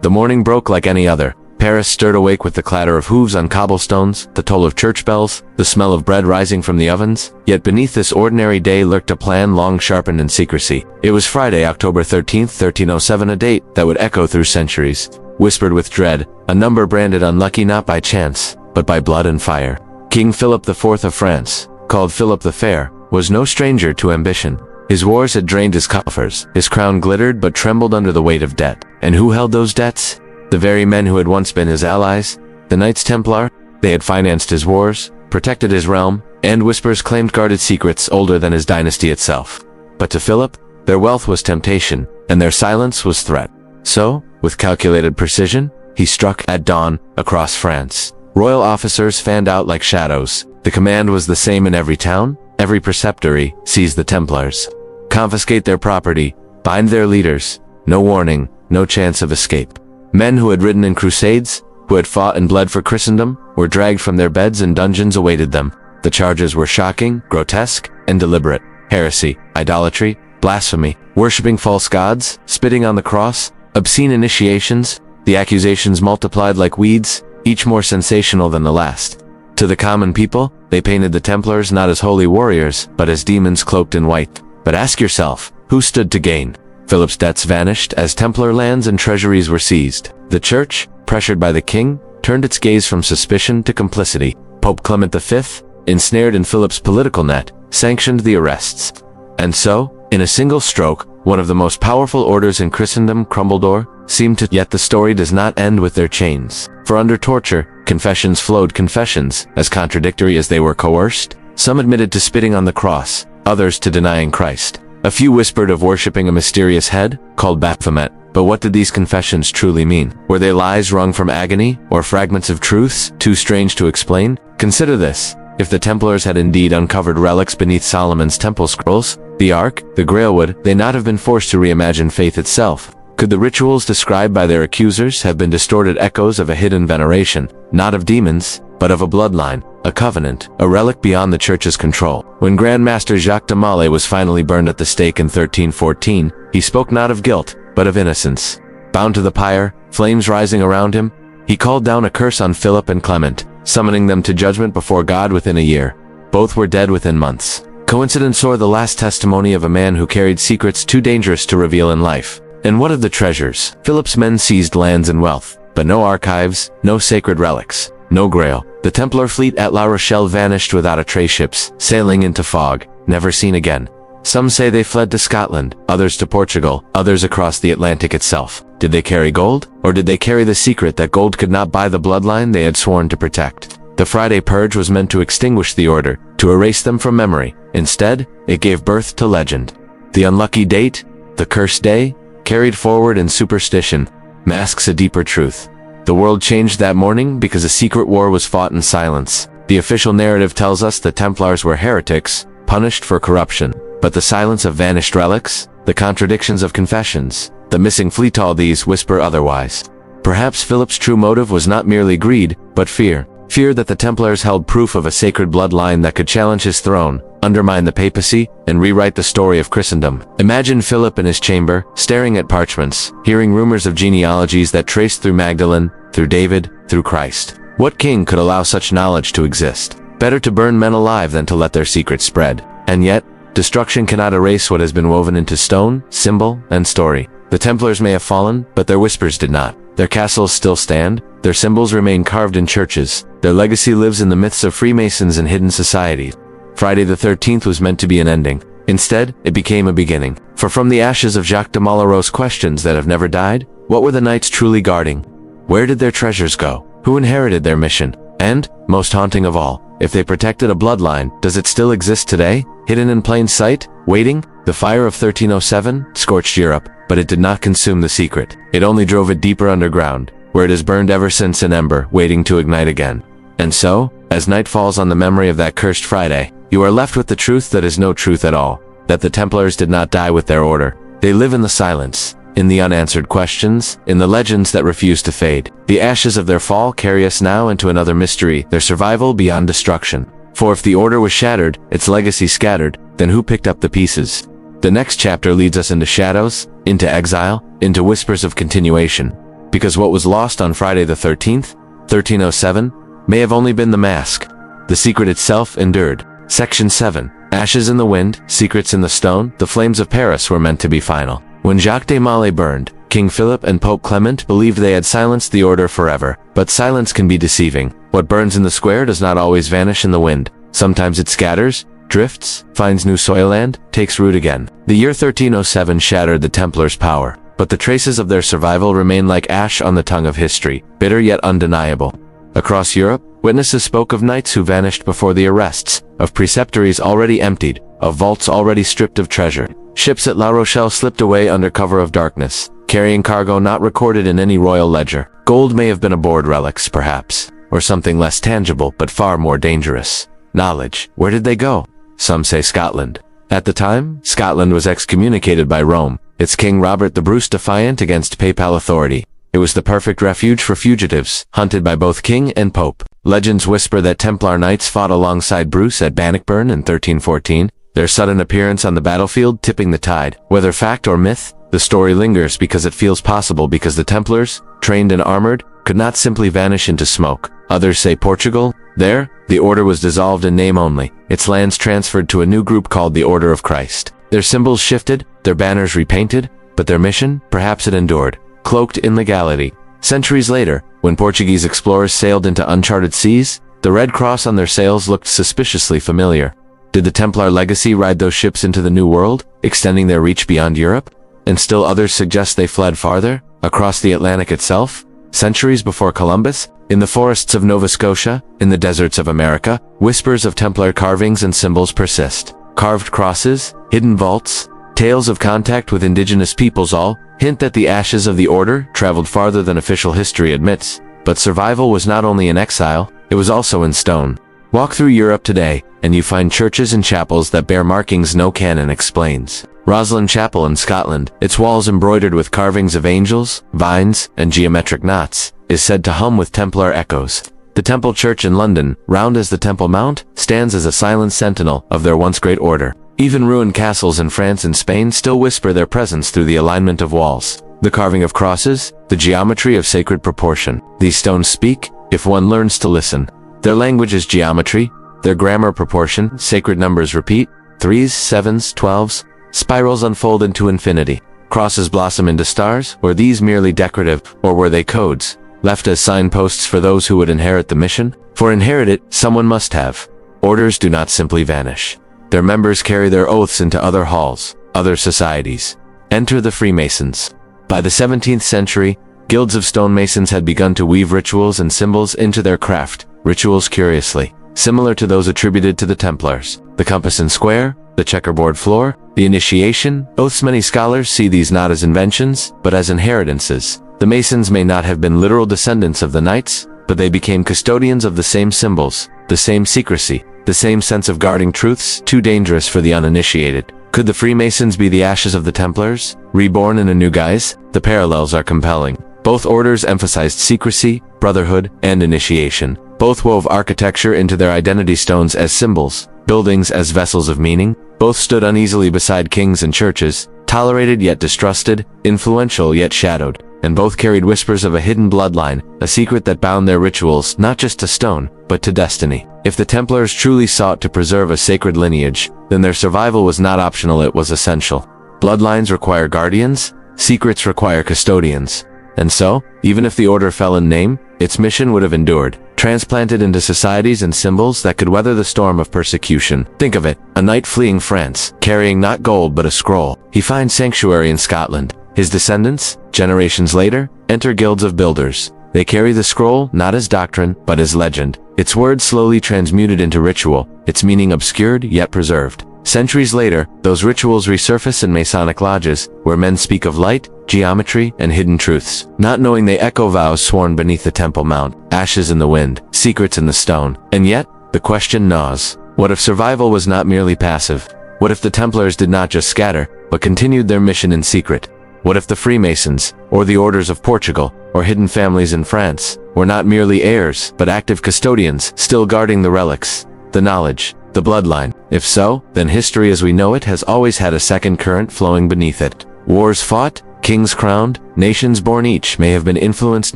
The morning broke like any other. Paris stirred awake with the clatter of hooves on cobblestones, the toll of church bells, the smell of bread rising from the ovens. Yet beneath this ordinary day lurked a plan long sharpened in secrecy. It was Friday, October 13th, 1307, a date that would echo through centuries. Whispered with dread, a number branded unlucky not by chance, but by blood and fire. King Philip IV of France, called Philip the Fair, was no stranger to ambition. His wars had drained his coffers, his crown glittered but trembled under the weight of debt. And who held those debts? The very men who had once been his allies, the Knights Templar. They had financed his wars, protected his realm, and whispers claimed guarded secrets older than his dynasty itself. But to Philip, their wealth was temptation, and their silence was threat. So, with calculated precision, he struck at dawn across France. Royal officers fanned out like shadows. The command was the same in every town, every preceptory: seize the Templars. Confiscate their property, bind their leaders. No warning, no chance of escape. Men who had ridden in Crusades, who had fought and bled for Christendom, were dragged from their beds and dungeons awaited them. The charges were shocking, grotesque, and deliberate. Heresy, idolatry, blasphemy, worshipping false gods, spitting on the cross, obscene initiations. The accusations multiplied like weeds, each more sensational than the last. To the common people, they painted the Templars not as holy warriors, but as demons cloaked in white. But ask yourself, who stood to gain? Philip's debts vanished as Templar lands and treasuries were seized. The Church, pressured by the king, turned its gaze from suspicion to complicity. Pope Clement V, ensnared in Philip's political net, sanctioned the arrests. And so, in a single stroke, one of the most powerful orders in Christendom crumbled or seemed to. Yet the story does not end with their chains. For under torture, confessions flowed, confessions, as contradictory as they were coerced. Some admitted to spitting on the cross, others to denying Christ. A few whispered of worshipping a mysterious head, called Baphomet. But what did these confessions truly mean? Were they lies wrung from agony, or fragments of truths, too strange to explain? Consider this. If the Templars had indeed uncovered relics beneath Solomon's temple scrolls, the Ark, the Grail, would they not have been forced to reimagine faith itself? Could the rituals described by their accusers have been distorted echoes of a hidden veneration, not of demons, but of a bloodline, a covenant, a relic beyond the Church's control? When Grand Master Jacques de Molay was finally burned at the stake in 1314, he spoke not of guilt, but of innocence. Bound to the pyre, flames rising around him, He called down a curse on Philip and Clement, summoning them to judgment before God within a year. Both were dead within months. Coincidence or the last testimony of a man who carried secrets too dangerous to reveal in life? And what of the treasures? Philip's men seized lands and wealth, but no archives, no sacred relics, no grail. The Templar fleet at La Rochelle vanished without a trace, ships sailing into fog, never seen again. Some say they fled to Scotland, others to Portugal, others across the Atlantic itself. Did they carry gold? Or did they carry the secret that gold could not buy the bloodline they had sworn to protect? The Friday Purge was meant to extinguish the order, to erase them from memory. Instead, it gave birth to legend. The unlucky date, the cursed day, carried forward in superstition, masks a deeper truth. The world changed that morning because a secret war was fought in silence. The official narrative tells us the Templars were heretics, punished for corruption. But the silence of vanished relics, the contradictions of confessions, the missing fleet, all these whisper otherwise. Perhaps Philip's true motive was not merely greed, but fear. Fear that the Templars held proof of a sacred bloodline that could challenge his throne, undermine the papacy, and rewrite the story of Christendom. Imagine Philip in his chamber, staring at parchments, hearing rumors of genealogies that traced through Magdalene, through David, through Christ. What king could allow such knowledge to exist? Better to burn men alive than to let their secrets spread. And yet, destruction cannot erase what has been woven into stone, symbol, and story. The Templars may have fallen, but their whispers did not. Their castles still stand, their symbols remain carved in churches, their legacy lives in the myths of Freemasons and hidden societies. Friday the 13th was meant to be an ending. Instead, it became a beginning. For from the ashes of Jacques de Malraux's questions that have never died, what were the Knights truly guarding? Where did their treasures go? Who inherited their mission? And, most haunting of all, if they protected a bloodline, does it still exist today? Hidden in plain sight, waiting? The fire of 1307 scorched Europe, but it did not consume the secret. It only drove it deeper underground, where it has burned ever since, an ember waiting to ignite again. And so, as night falls on the memory of that cursed Friday, you are left with the truth that is no truth at all, that the Templars did not die with their order. They live in the silence, in the unanswered questions, in the legends that refuse to fade. The ashes of their fall carry us now into another mystery, their survival beyond destruction. For if the order was shattered, its legacy scattered, then who picked up the pieces? The next chapter leads us into shadows, into exile, into whispers of continuation. Because what was lost on Friday the 13th, 1307, may have only been the mask. The secret itself endured. Section 7. Ashes in the wind, secrets in the stone, the flames of Paris were meant to be final. When Jacques de Molay burned, King Philip and Pope Clement believed they had silenced the order forever. But silence can be deceiving. What burns in the square does not always vanish in the wind. Sometimes it scatters, drifts, finds new soil and takes root again. The year 1307 shattered the Templars' power, but the traces of their survival remain like ash on the tongue of history, bitter yet undeniable. Across Europe, witnesses spoke of knights who vanished before the arrests, of preceptories already emptied, of vaults already stripped of treasure. Ships at La Rochelle slipped away under cover of darkness, carrying cargo not recorded in any royal ledger. Gold may have been aboard relics, perhaps, or something less tangible but far more dangerous. Knowledge. Where did they go? Some say Scotland. At the time, Scotland was excommunicated by Rome, its king Robert the Bruce defiant against papal authority. It was the perfect refuge for fugitives, hunted by both king and pope. Legends whisper that Templar knights fought alongside Bruce at Bannockburn in 1314, their sudden appearance on the battlefield tipping the tide. Whether fact or myth, the story lingers because it feels possible, because the Templars, trained and armored, could not simply vanish into smoke. Others say Portugal. There, the order was dissolved in name only, its lands transferred to a new group called the Order of Christ. Their symbols shifted, their banners repainted, but their mission, perhaps it endured, cloaked in legality. Centuries later, when Portuguese explorers sailed into uncharted seas, the red cross on their sails looked suspiciously familiar. Did the Templar legacy ride those ships into the New World, extending their reach beyond Europe? And still others suggest they fled farther, across the Atlantic itself? Centuries before Columbus, in the forests of Nova Scotia, in the deserts of America, whispers of Templar carvings and symbols persist. Carved crosses, hidden vaults, tales of contact with indigenous peoples all hint that the ashes of the order traveled farther than official history admits. But survival was not only in exile, it was also in stone. Walk through Europe today, and you find churches and chapels that bear markings no canon explains. Rosslyn Chapel in Scotland, its walls embroidered with carvings of angels, vines, and geometric knots, is said to hum with Templar echoes. The Temple Church in London, round as the Temple Mount, stands as a silent sentinel of their once great order. Even ruined castles in France and Spain still whisper their presence through the alignment of walls. The carving of crosses, the geometry of sacred proportion. These stones speak, if one learns to listen. Their language is geometry, their grammar proportion, sacred numbers repeat, 3s, 7s, 12s, spirals unfold into infinity. Crosses blossom into stars, were these merely decorative, or were they codes, left as signposts for those who would inherit the mission? For inherit it, someone must have. Orders do not simply vanish. Their members carry their oaths into other halls, other societies. Enter the Freemasons. By the 17th century, guilds of stonemasons had begun to weave rituals and symbols into their craft, rituals curiously similar to those attributed to the Templars. The compass and square, the checkerboard floor, the initiation, oaths. Many scholars see these not as inventions, but as inheritances. The Masons may not have been literal descendants of the Knights, but they became custodians of the same symbols, the same secrecy, the same sense of guarding truths too dangerous for the uninitiated. Could the Freemasons be the ashes of the Templars, reborn in a new guise? The parallels are compelling. Both orders emphasized secrecy, brotherhood, and initiation. Both wove architecture into their identity stones as symbols, buildings as vessels of meaning. Both stood uneasily beside kings and churches, tolerated yet distrusted, influential yet shadowed. And both carried whispers of a hidden bloodline, a secret that bound their rituals not just to stone, but to destiny. If the Templars truly sought to preserve a sacred lineage, then their survival was not optional, it was essential. Bloodlines require guardians, secrets require custodians. And so, even if the order fell in name, its mission would have endured, transplanted into societies and symbols that could weather the storm of persecution. Think of it, a knight fleeing France, carrying not gold but a scroll. He finds sanctuary in Scotland. His descendants, generations later, enter guilds of builders. They carry the scroll not as doctrine, but as legend. Its words slowly transmuted into ritual, its meaning obscured yet preserved. Centuries later, those rituals resurface in Masonic lodges, where men speak of light, geometry, and hidden truths. Not knowing they echo vows sworn beneath the Temple Mount, ashes in the wind, secrets in the stone. And yet, the question gnaws. What if survival was not merely passive? What if the Templars did not just scatter, but continued their mission in secret? What if the Freemasons, or the Orders of Portugal, or hidden families in France, were not merely heirs, but active custodians, still guarding the relics, the knowledge, the bloodline? If so, then history as we know it has always had a second current flowing beneath it. Wars fought, kings crowned, nations born, each may have been influenced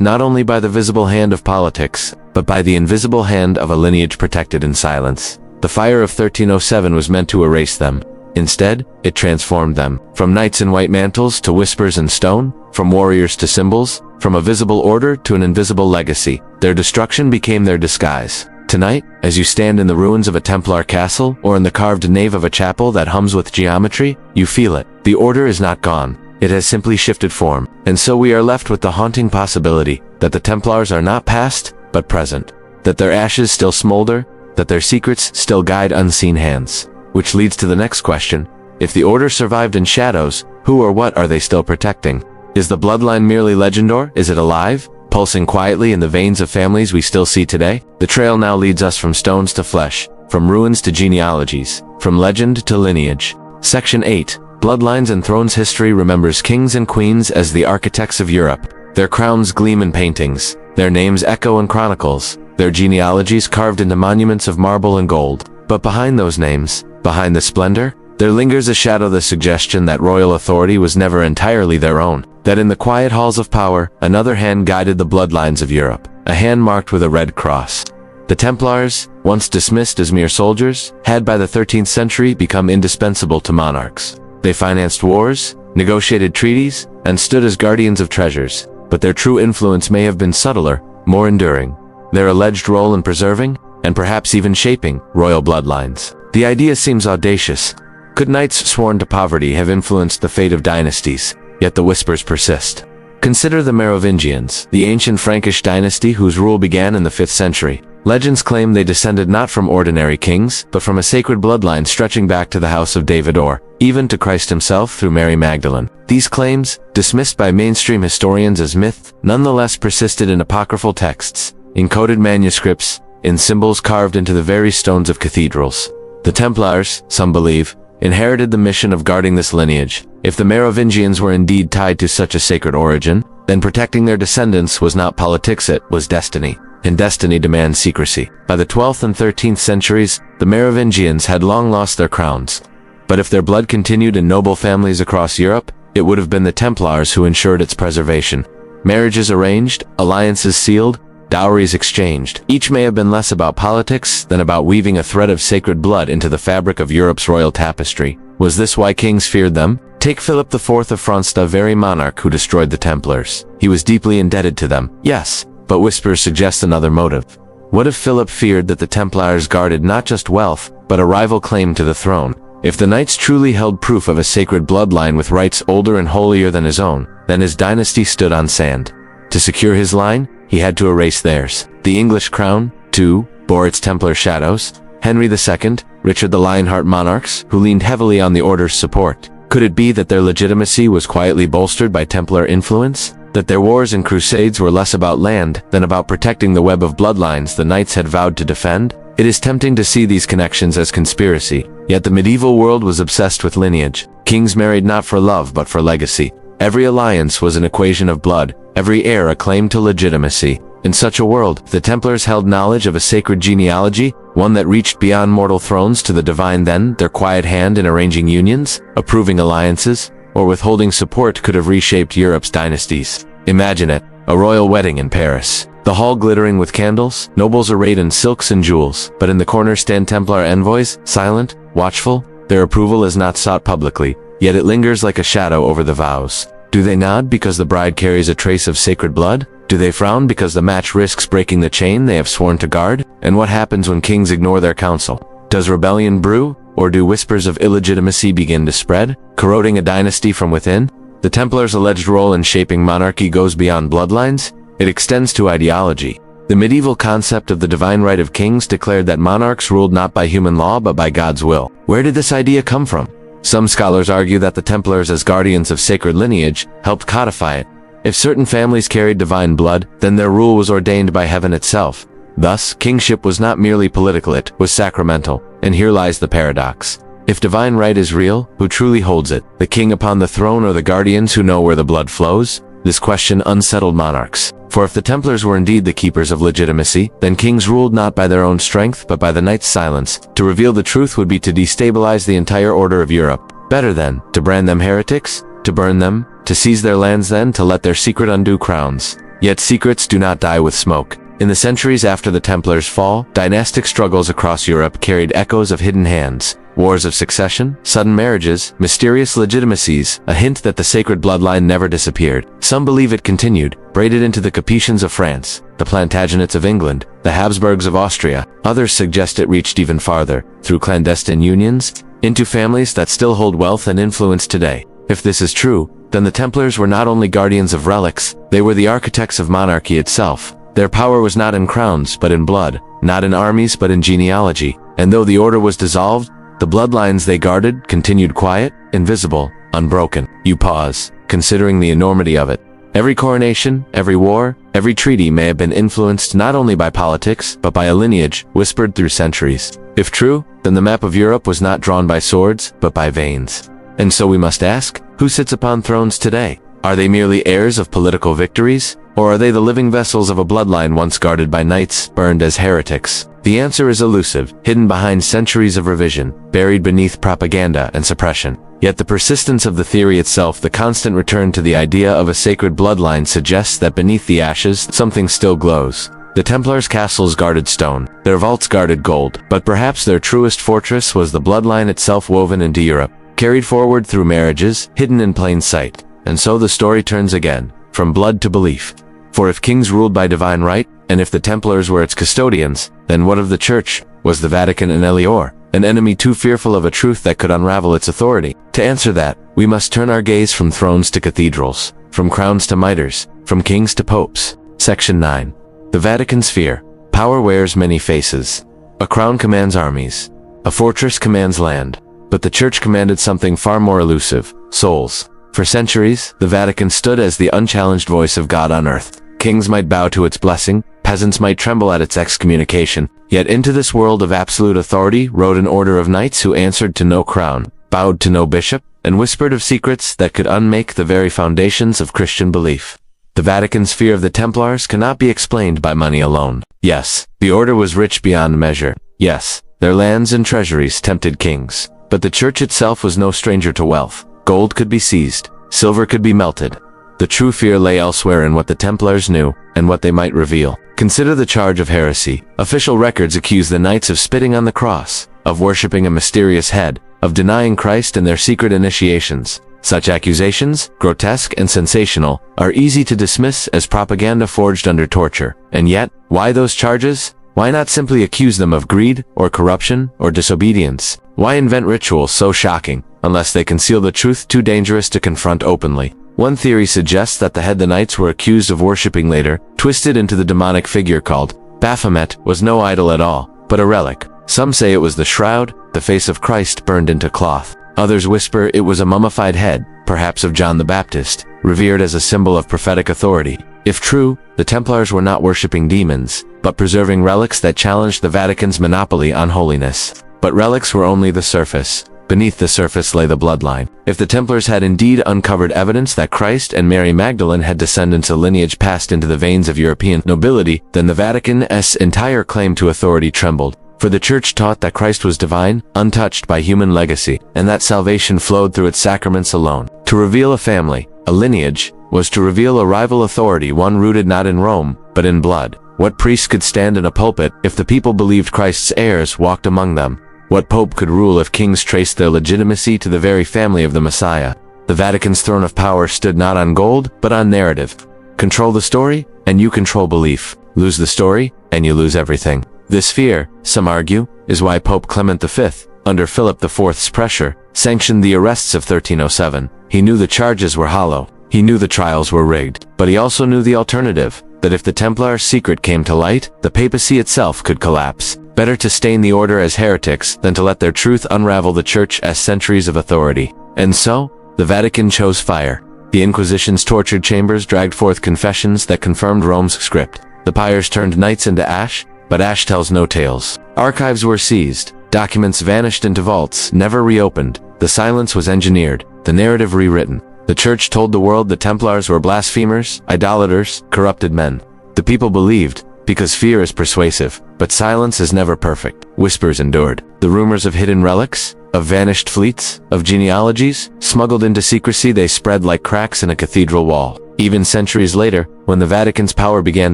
not only by the visible hand of politics, but by the invisible hand of a lineage protected in silence. The fire of 1307 was meant to erase them. Instead, it transformed them. From knights in white mantles to whispers in stone, from warriors to symbols, from a visible order to an invisible legacy. Their destruction became their disguise. Tonight, as you stand in the ruins of a Templar castle, or in the carved nave of a chapel that hums with geometry, you feel it. The order is not gone. It has simply shifted form. And so we are left with the haunting possibility that the Templars are not past, but present. That their ashes still smolder, that their secrets still guide unseen hands. Which leads to the next question. If the order survived in shadows, who or what are they still protecting? Is the bloodline merely legend, or is it alive, pulsing quietly in the veins of families we still see today? The trail now leads us from stones to flesh, from ruins to genealogies, from legend to lineage. Section 8. Bloodlines and Thrones. History remembers kings and queens as the architects of Europe. Their crowns gleam in paintings, their names echo in chronicles, their genealogies carved into monuments of marble and gold. But behind those names, behind the splendor, there lingers a shadow, the suggestion that royal authority was never entirely their own, that in the quiet halls of power, another hand guided the bloodlines of Europe, a hand marked with a red cross. The Templars, once dismissed as mere soldiers, had by the 13th century become indispensable to monarchs. They financed wars, negotiated treaties, and stood as guardians of treasures, but their true influence may have been subtler, more enduring. Their alleged role in preserving, and perhaps even shaping, royal bloodlines. The idea seems audacious. Could knights sworn to poverty have influenced the fate of dynasties? Yet the whispers persist. Consider the Merovingians, the ancient Frankish dynasty whose rule began in the 5th century. Legends claim they descended not from ordinary kings, but from a sacred bloodline stretching back to the house of David, or even to Christ himself through Mary Magdalene. These claims, dismissed by mainstream historians as myth, nonetheless persisted in apocryphal texts, in coded manuscripts, in symbols carved into the very stones of cathedrals. The Templars, some believe, inherited the mission of guarding this lineage. If the Merovingians were indeed tied to such a sacred origin, then protecting their descendants was not politics, it was destiny. And destiny demands secrecy. By the 12th and 13th centuries, the Merovingians had long lost their crowns. But if their blood continued in noble families across Europe, it would have been the Templars who ensured its preservation. Marriages arranged, alliances sealed, dowries exchanged. Each may have been less about politics than about weaving a thread of sacred blood into the fabric of Europe's royal tapestry. Was this why kings feared them? Take Philip IV of France, the very monarch who destroyed the Templars. He was deeply indebted to them, yes, but whispers suggest another motive. What if Philip feared that the Templars guarded not just wealth, but a rival claim to the throne? If the knights truly held proof of a sacred bloodline with rights older and holier than his own, then his dynasty stood on sand. To secure his line, he had to erase theirs. The English crown, too, bore its Templar shadows. Henry II, Richard the Lionheart monarchs, who leaned heavily on the order's support. Could it be that their legitimacy was quietly bolstered by Templar influence? That their wars and crusades were less about land than about protecting the web of bloodlines the knights had vowed to defend? It is tempting to see these connections as conspiracy, yet the medieval world was obsessed with lineage. Kings married not for love but for legacy. Every alliance was an equation of blood, every heir a claim to legitimacy. In such a world, the Templars held knowledge of a sacred genealogy, one that reached beyond mortal thrones to the divine. Then, their quiet hand in arranging unions, approving alliances, or withholding support could have reshaped Europe's dynasties. Imagine it, a royal wedding in Paris. The hall glittering with candles, nobles arrayed in silks and jewels, but in the corner stand Templar envoys, silent, watchful. Their approval is not sought publicly, yet it lingers like a shadow over the vows. Do they nod because the bride carries a trace of sacred blood? Do they frown because the match risks breaking the chain they have sworn to guard? And what happens when kings ignore their counsel? Does rebellion brew, or do whispers of illegitimacy begin to spread, corroding a dynasty from within? The Templars' alleged role in shaping monarchy goes beyond bloodlines. It extends to ideology. The medieval concept of the divine right of kings declared that monarchs ruled not by human law but by God's will. Where did this idea come from? Some scholars argue that the Templars, as guardians of sacred lineage, helped codify it. If certain families carried divine blood, then their rule was ordained by heaven itself. Thus, kingship was not merely political, it was sacramental. And here lies the paradox. If divine right is real, who truly holds it? The king upon the throne or the guardians who know where the blood flows? This question unsettled monarchs. For if the Templars were indeed the keepers of legitimacy, then kings ruled not by their own strength but by the knights' silence. To reveal the truth would be to destabilize the entire order of Europe. Better then, to brand them heretics, to burn them, to seize their lands, then to let their secret undo crowns. Yet secrets do not die with smoke. In the centuries after the Templars' fall, dynastic struggles across Europe carried echoes of hidden hands. Wars of succession, sudden marriages, mysterious legitimacies, a hint that the sacred bloodline never disappeared. Some believe it continued, braided into the Capetians of France, the Plantagenets of England, the Habsburgs of Austria. Others suggest it reached even farther, through clandestine unions, into families that still hold wealth and influence today. If this is true, then the Templars were not only guardians of relics, they were the architects of monarchy itself. Their power was not in crowns but in blood, not in armies but in genealogy. And though the order was dissolved, the bloodlines they guarded continued quiet, invisible, unbroken. You pause, considering the enormity of it. Every coronation, every war, every treaty may have been influenced not only by politics, but by a lineage whispered through centuries. If true, then the map of Europe was not drawn by swords, but by veins. And so we must ask, who sits upon thrones today? Are they merely heirs of political victories? Or are they the living vessels of a bloodline once guarded by knights, burned as heretics? The answer is elusive, hidden behind centuries of revision, buried beneath propaganda and suppression. Yet the persistence of the theory itself, the constant return to the idea of a sacred bloodline, suggests that beneath the ashes, something still glows. The Templars' castles guarded stone, their vaults guarded gold, but perhaps their truest fortress was the bloodline itself, woven into Europe, carried forward through marriages, hidden in plain sight. And so the story turns again, from blood to belief. For if kings ruled by divine right, and if the Templars were its custodians, then what of the Church? Was the Vatican an Elior, an enemy too fearful of a truth that could unravel its authority? To answer that, we must turn our gaze from thrones to cathedrals, from crowns to mitres, from kings to popes. Section 9. The Vatican Sphere. Power wears many faces. A crown commands armies. A fortress commands land. But the Church commanded something far more elusive: souls. For centuries, the Vatican stood as the unchallenged voice of God on earth. Kings might bow to its blessing, peasants might tremble at its excommunication, yet into this world of absolute authority rode an order of knights who answered to no crown, bowed to no bishop, and whispered of secrets that could unmake the very foundations of Christian belief. The Vatican's fear of the Templars cannot be explained by money alone. Yes, the order was rich beyond measure. Yes, their lands and treasuries tempted kings. But the Church itself was no stranger to wealth. Gold could be seized, silver could be melted. The true fear lay elsewhere in what the Templars knew and what they might reveal. Consider the charge of heresy. Official records accuse the knights of spitting on the cross, of worshipping a mysterious head, of denying Christ and their secret initiations. Such accusations, grotesque and sensational, are easy to dismiss as propaganda forged under torture. And yet, why those charges? Why not simply accuse them of greed, or corruption, or disobedience? Why invent rituals so shocking, unless they conceal the truth too dangerous to confront openly? One theory suggests that the head the knights were accused of worshipping later, twisted into the demonic figure called Baphomet, was no idol at all, but a relic. Some say it was the shroud, the face of Christ burned into cloth. Others whisper it was a mummified head, perhaps of John the Baptist, revered as a symbol of prophetic authority. If true, the Templars were not worshipping demons, but preserving relics that challenged the Vatican's monopoly on holiness. But relics were only the surface. Beneath the surface lay the bloodline. If the Templars had indeed uncovered evidence that Christ and Mary Magdalene had descendants of lineage passed into the veins of European nobility, then the Vatican's entire claim to authority trembled. For the Church taught that Christ was divine, untouched by human legacy, and that salvation flowed through its sacraments alone. To reveal a family, a lineage, was to reveal a rival authority, one rooted not in Rome, but in blood. What priest could stand in a pulpit if the people believed Christ's heirs walked among them? What pope could rule if kings traced their legitimacy to the very family of the Messiah? The Vatican's throne of power stood not on gold, but on narrative. Control the story, and you control belief. Lose the story, and you lose everything. This fear, some argue, is why Pope Clement V, under Philip IV's pressure, sanctioned the arrests of 1307. He knew the charges were hollow. He knew the trials were rigged. But he also knew the alternative, that if the Templar secret came to light, the papacy itself could collapse. Better to stain the order as heretics than to let their truth unravel the Church as centuries of authority. And so, the Vatican chose fire. The Inquisition's tortured chambers dragged forth confessions that confirmed Rome's script. The pyres turned knights into ash, but ash tells no tales. Archives were seized. Documents vanished into vaults, never reopened. The silence was engineered, the narrative rewritten. The Church told the world the Templars were blasphemers, idolaters, corrupted men. The people believed, because fear is persuasive, but silence is never perfect. Whispers endured. The rumors of hidden relics, of vanished fleets, of genealogies, smuggled into secrecy, they spread like cracks in a cathedral wall. Even centuries later, when the Vatican's power began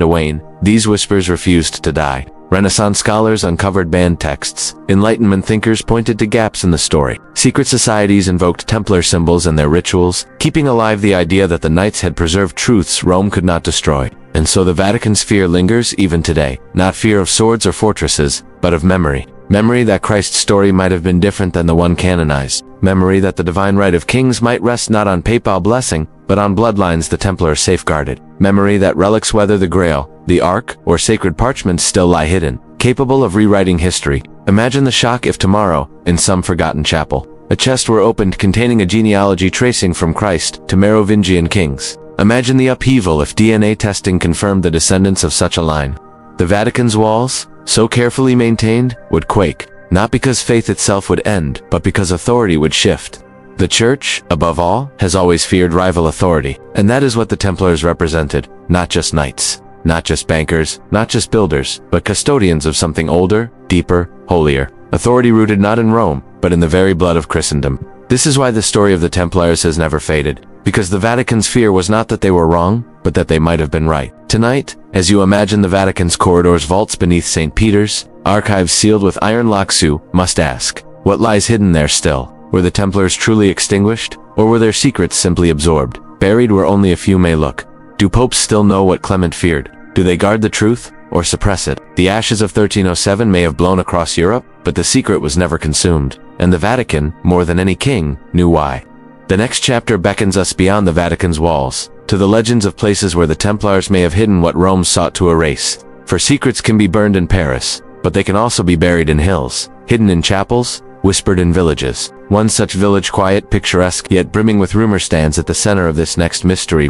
to wane, these whispers refused to die. Renaissance scholars uncovered banned texts. Enlightenment thinkers pointed to gaps in the story. Secret societies invoked Templar symbols and their rituals, keeping alive the idea that the knights had preserved truths Rome could not destroy. And so the Vatican's fear lingers even today. Not fear of swords or fortresses, but of memory. Memory that Christ's story might have been different than the one canonized. Memory that the divine right of kings might rest not on papal blessing, but on bloodlines the Templars safeguarded. Memory that relics, whether the Grail, the Ark, or sacred parchments, still lie hidden, capable of rewriting history. Imagine the shock if tomorrow, in some forgotten chapel, a chest were opened containing a genealogy tracing from Christ to Merovingian kings. Imagine the upheaval if DNA testing confirmed the descendants of such a line. The Vatican's walls, so carefully maintained, would quake, not because faith itself would end, but because authority would shift. The Church, above all, has always feared rival authority, and that is what the Templars represented, not just knights, not just bankers, not just builders, but custodians of something older, deeper, holier. Authority rooted not in Rome, but in the very blood of Christendom. This is why the story of the Templars has never faded, because the Vatican's fear was not that they were wrong, but that they might have been right. Tonight, as you imagine the Vatican's corridors, vaults beneath St. Peter's, archives sealed with iron locks, you must ask, what lies hidden there still? Were the Templars truly extinguished, or were their secrets simply absorbed, buried where only a few may look? Do popes still know what Clement feared? Do they guard the truth, or suppress it? The ashes of 1307 may have blown across Europe, but the secret was never consumed, and the Vatican, more than any king, knew why. The next chapter beckons us beyond the Vatican's walls, to the legends of places where the Templars may have hidden what Rome sought to erase. For secrets can be burned in Paris, but they can also be buried in hills, hidden in chapels, whispered in villages. One such village, quiet, picturesque, yet brimming with rumor, stands at the center of this next mystery.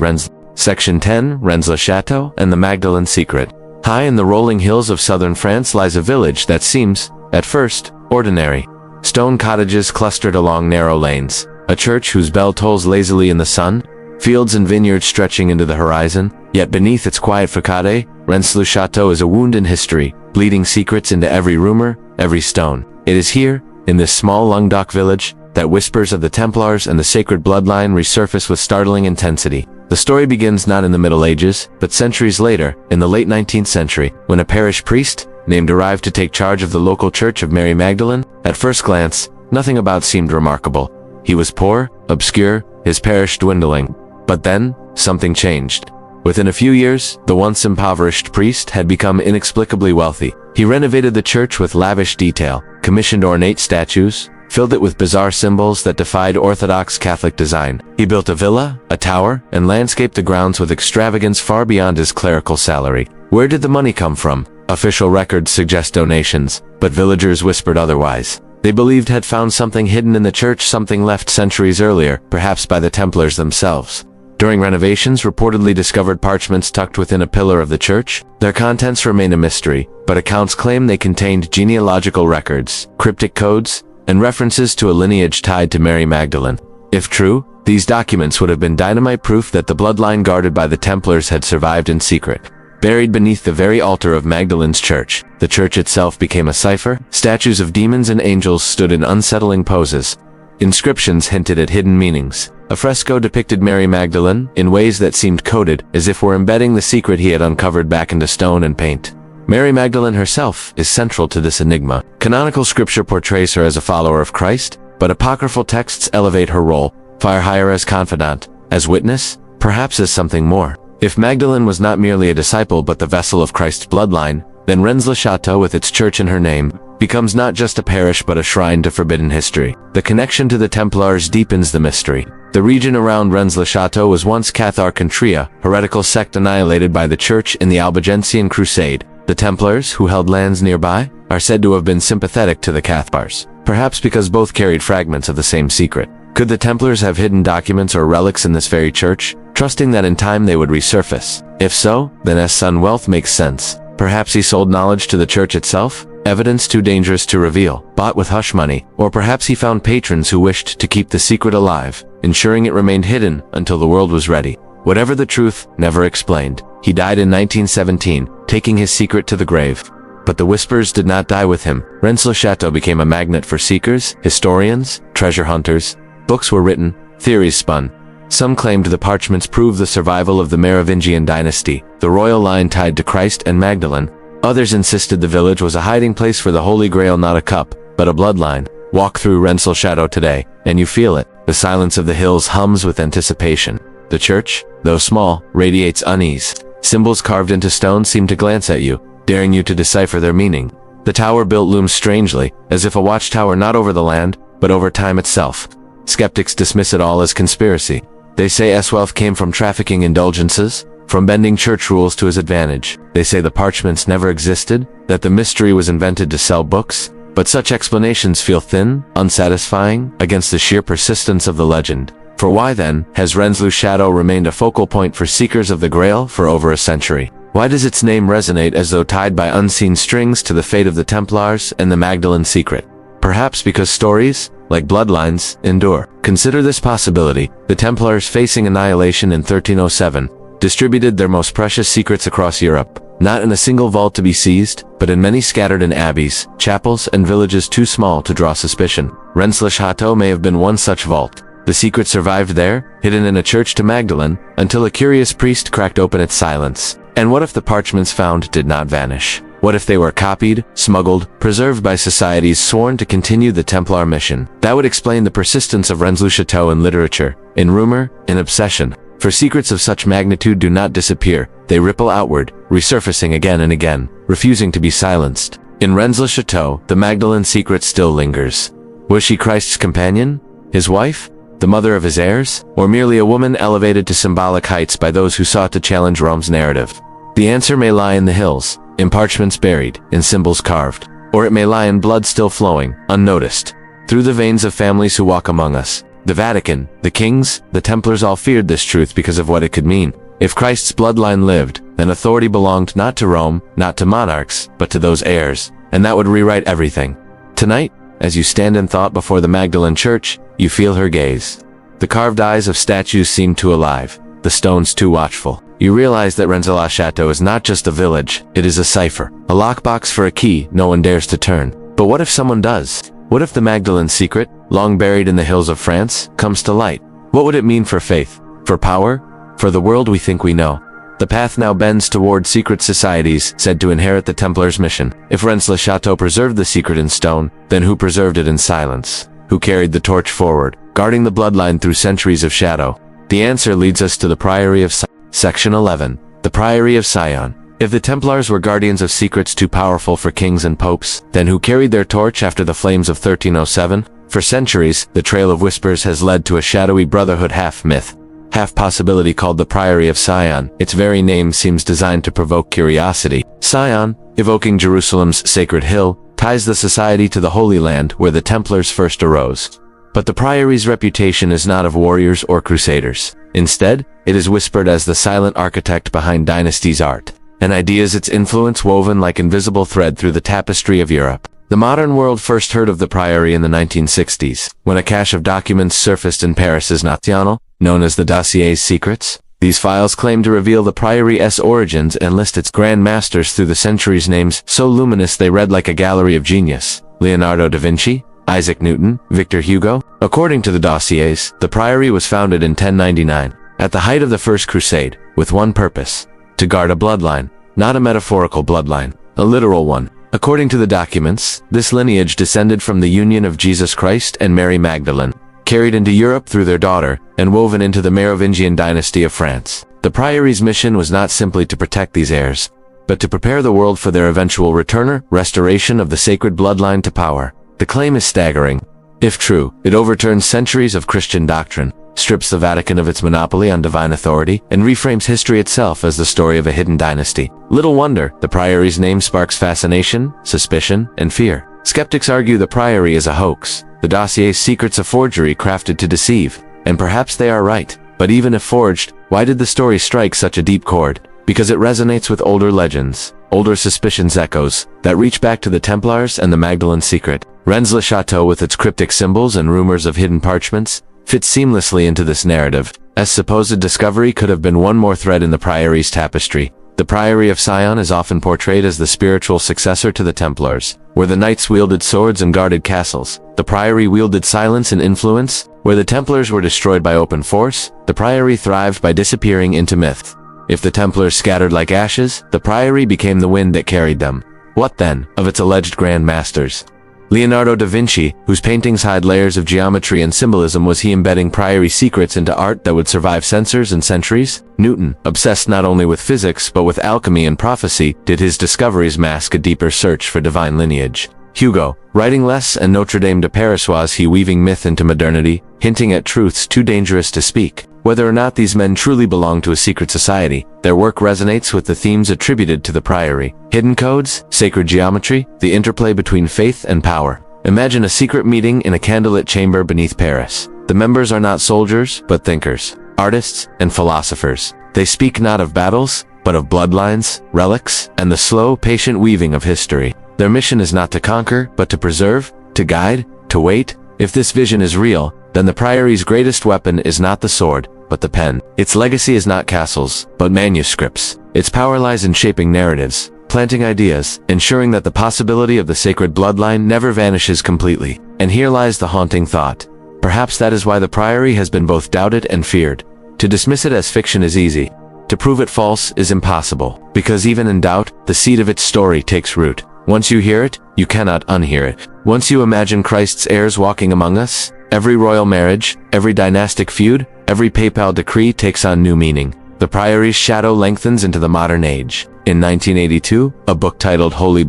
Section 10, Rennes-le-Château and the Magdalene Secret. High in the rolling hills of southern France lies a village that seems, at first, ordinary. Stone cottages clustered along narrow lanes, a church whose bell tolls lazily in the sun, fields and vineyards stretching into the horizon. Yet beneath its quiet facade, Rennes-le-Château is a wound in history, bleeding secrets into every rumor, every stone. It is here, in this small Languedoc village, that whispers of the Templars and the sacred bloodline resurface with startling intensity. The story begins not in the Middle Ages, but centuries later, in the late 19th century, when a parish priest named arrived to take charge of the local church of Mary Magdalene. At first glance, nothing about seemed remarkable. He was poor, obscure, his parish dwindling. But then, something changed. Within a few years, the once impoverished priest had become inexplicably wealthy. He renovated the church with lavish detail, commissioned ornate statues, filled it with bizarre symbols that defied orthodox Catholic design. He built a villa, a tower, and landscaped the grounds with extravagance far beyond his clerical salary. Where did the money come from? Official records suggest donations, but villagers whispered otherwise. They believed had found something hidden in the church, something left centuries earlier, perhaps by the Templars themselves. During renovations, reportedly discovered parchments tucked within a pillar of the church. Their contents remain a mystery, but accounts claim they contained genealogical records, cryptic codes, and references to a lineage tied to Mary Magdalene. If true, these documents would have been dynamite proof that the bloodline guarded by the Templars had survived in secret. Buried beneath the very altar of Magdalene's church, the church itself became a cipher. Statues of demons and angels stood in unsettling poses. Inscriptions hinted at hidden meanings. A fresco depicted Mary Magdalene in ways that seemed coded, as if were embedding the secret he had uncovered back into stone and paint. Mary Magdalene herself is central to this enigma. Canonical scripture portrays her as a follower of Christ, but apocryphal texts elevate her role, far higher as confidant, as witness, perhaps as something more. If Magdalene was not merely a disciple but the vessel of Christ's bloodline, then Rennes-le-Château, with its church in her name, becomes not just a parish but a shrine to forbidden history. The connection to the Templars deepens the mystery. The region around Rennes-le-Château was once Cathar-Contria, heretical sect annihilated by the church in the Albigensian Crusade. The Templars, who held lands nearby, are said to have been sympathetic to the Cathars, perhaps because both carried fragments of the same secret. Could the Templars have hidden documents or relics in this very church, trusting that in time they would resurface? If so, then S. Son wealth makes sense. Perhaps he sold knowledge to the church itself, evidence too dangerous to reveal, bought with hush money, or perhaps he found patrons who wished to keep the secret alive, ensuring it remained hidden until the world was ready. Whatever the truth, never explained. He died in 1917, taking his secret to the grave. But the whispers did not die with him. Rennes-le-Château became a magnet for seekers, historians, treasure hunters. Books were written, theories spun. Some claimed the parchments proved the survival of the Merovingian dynasty, the royal line tied to Christ and Magdalene. Others insisted the village was a hiding place for the Holy Grail, not a cup, but a bloodline. Walk through Rennes-le-Château today, and you feel it. The silence of the hills hums with anticipation. The church, though small, radiates unease. Symbols carved into stone seem to glance at you, daring you to decipher their meaning. The tower built looms strangely, as if a watchtower not over the land, but over time itself. Skeptics dismiss it all as conspiracy. They say S-wealth came from trafficking indulgences, from bending church rules to his advantage. They say the parchments never existed, that the mystery was invented to sell books, but such explanations feel thin, unsatisfying, against the sheer persistence of the legend. For why then has Rennes-le-Château remained a focal point for seekers of the Grail for over a century? Why does its name resonate as though tied by unseen strings to the fate of the Templars and the Magdalene secret? Perhaps because stories, like bloodlines, endure. Consider this possibility. The Templars, facing annihilation in 1307, distributed their most precious secrets across Europe, not in a single vault to be seized, but in many scattered in abbeys, chapels, and villages too small to draw suspicion. Rennes-le-Château may have been one such vault. The secret survived there, hidden in a church to Magdalene, until a curious priest cracked open its silence. And what if the parchments found did not vanish? What if they were copied, smuggled, preserved by societies sworn to continue the Templar mission? That would explain the persistence of Rennes-le-Château in literature, in rumor, in obsession. For secrets of such magnitude do not disappear, they ripple outward, resurfacing again and again, refusing to be silenced. In Rennes-le-Château, the Magdalene secret still lingers. Was she Christ's companion? His wife? The mother of his heirs? Or merely a woman elevated to symbolic heights by those who sought to challenge Rome's narrative? The answer may lie in the hills, in parchments buried, in symbols carved. Or it may lie in blood still flowing, unnoticed, through the veins of families who walk among us. The Vatican, the kings, the Templars all feared this truth because of what it could mean. If Christ's bloodline lived, then authority belonged not to Rome, not to monarchs, but to those heirs, and that would rewrite everything. Tonight, as you stand in thought before the Magdalene Church, you feel her gaze. The carved eyes of statues seem too alive, the stones too watchful. You realize that Rennes-le-Château is not just a village, it is a cipher, a lockbox for a key no one dares to turn. But what if someone does? What if the Magdalene secret, long buried in the hills of France, comes to light. What would it mean for faith? For power? For the world we think we know? The path now bends toward secret societies said to inherit the Templars' mission. If Rennes-le-Château preserved the secret in stone, then who preserved it in silence? Who carried the torch forward, guarding the bloodline through centuries of shadow? The answer leads us to the Priory of Sion. Section 11. The Priory of Sion. If the Templars were guardians of secrets too powerful for kings and popes, then who carried their torch after the flames of 1307? For centuries, the Trail of Whispers has led to a shadowy brotherhood half myth, half possibility called the Priory of Sion. Its very name seems designed to provoke curiosity. Sion, evoking Jerusalem's sacred hill, ties the society to the Holy Land where the Templars first arose. But the Priory's reputation is not of warriors or crusaders. Instead, it is whispered as the silent architect behind dynasty's art, and ideas its influence woven like invisible thread through the tapestry of Europe. The modern world first heard of the Priory in the 1960s, when a cache of documents surfaced in Paris's National, known as the Dossier's Secrets. These files claim to reveal the Priory's origins and list its grand masters through the centuries, names so luminous they read like a gallery of genius: Leonardo da Vinci, Isaac Newton, Victor Hugo. According to the dossiers, the Priory was founded in 1099, at the height of the First Crusade, with one purpose: to guard a bloodline, not a metaphorical bloodline, a literal one. According to the documents, this lineage descended from the union of Jesus Christ and Mary Magdalene, carried into Europe through their daughter, and woven into the Merovingian dynasty of France. The Priory's mission was not simply to protect these heirs, but to prepare the world for their eventual restoration of the sacred bloodline to power. The claim is staggering. If true, it overturns centuries of Christian doctrine, strips the Vatican of its monopoly on divine authority, and reframes history itself as the story of a hidden dynasty. Little wonder the Priory's name sparks fascination, suspicion, and fear. Skeptics argue the Priory is a hoax, the dossier's secrets a forgery crafted to deceive. And perhaps they are right. But even if forged, why did the story strike such a deep chord? Because it resonates with older legends, older suspicions, echoes that reach back to the Templars and the Magdalene secret. Rennes-le-Château, with its cryptic symbols and rumors of hidden parchments, fits seamlessly into this narrative. As supposed discovery could have been one more thread in the Priory's tapestry. The Priory of Sion is often portrayed as the spiritual successor to the Templars, where the knights wielded swords and guarded castles. The Priory wielded silence and influence. Where the Templars were destroyed by open force, the Priory thrived by disappearing into myth. If the Templars scattered like ashes, the Priory became the wind that carried them. What then of its alleged grand masters? Leonardo da Vinci, whose paintings hide layers of geometry and symbolism, was he embedding Priory secrets into art that would survive censors and centuries? Newton, obsessed not only with physics but with alchemy and prophecy, did his discoveries mask a deeper search for divine lineage? Hugo, writing less and Notre Dame de Paris, was he weaving myth into modernity, hinting at truths too dangerous to speak? Whether or not these men truly belong to a secret society, their work resonates with the themes attributed to the Priory. Hidden codes, sacred geometry, the interplay between faith and power. Imagine a secret meeting in a candlelit chamber beneath Paris. The members are not soldiers, but thinkers, artists, and philosophers. They speak not of battles, but of bloodlines, relics, and the slow, patient weaving of history. Their mission is not to conquer, but to preserve, to guide, to wait. If this vision is real, then the Priory's greatest weapon is not the sword, but the pen. Its legacy is not castles, but manuscripts. Its power lies in shaping narratives, planting ideas, ensuring that the possibility of the sacred bloodline never vanishes completely. And here lies the haunting thought. Perhaps that is why the Priory has been both doubted and feared. To dismiss it as fiction is easy. To prove it false is impossible. Because even in doubt, the seed of its story takes root. Once you hear it, you cannot unhear it. Once you imagine Christ's heirs walking among us, every royal marriage, every dynastic feud, every papal decree takes on new meaning. The Priory's shadow lengthens into the modern age. In 1982, a book titled Holy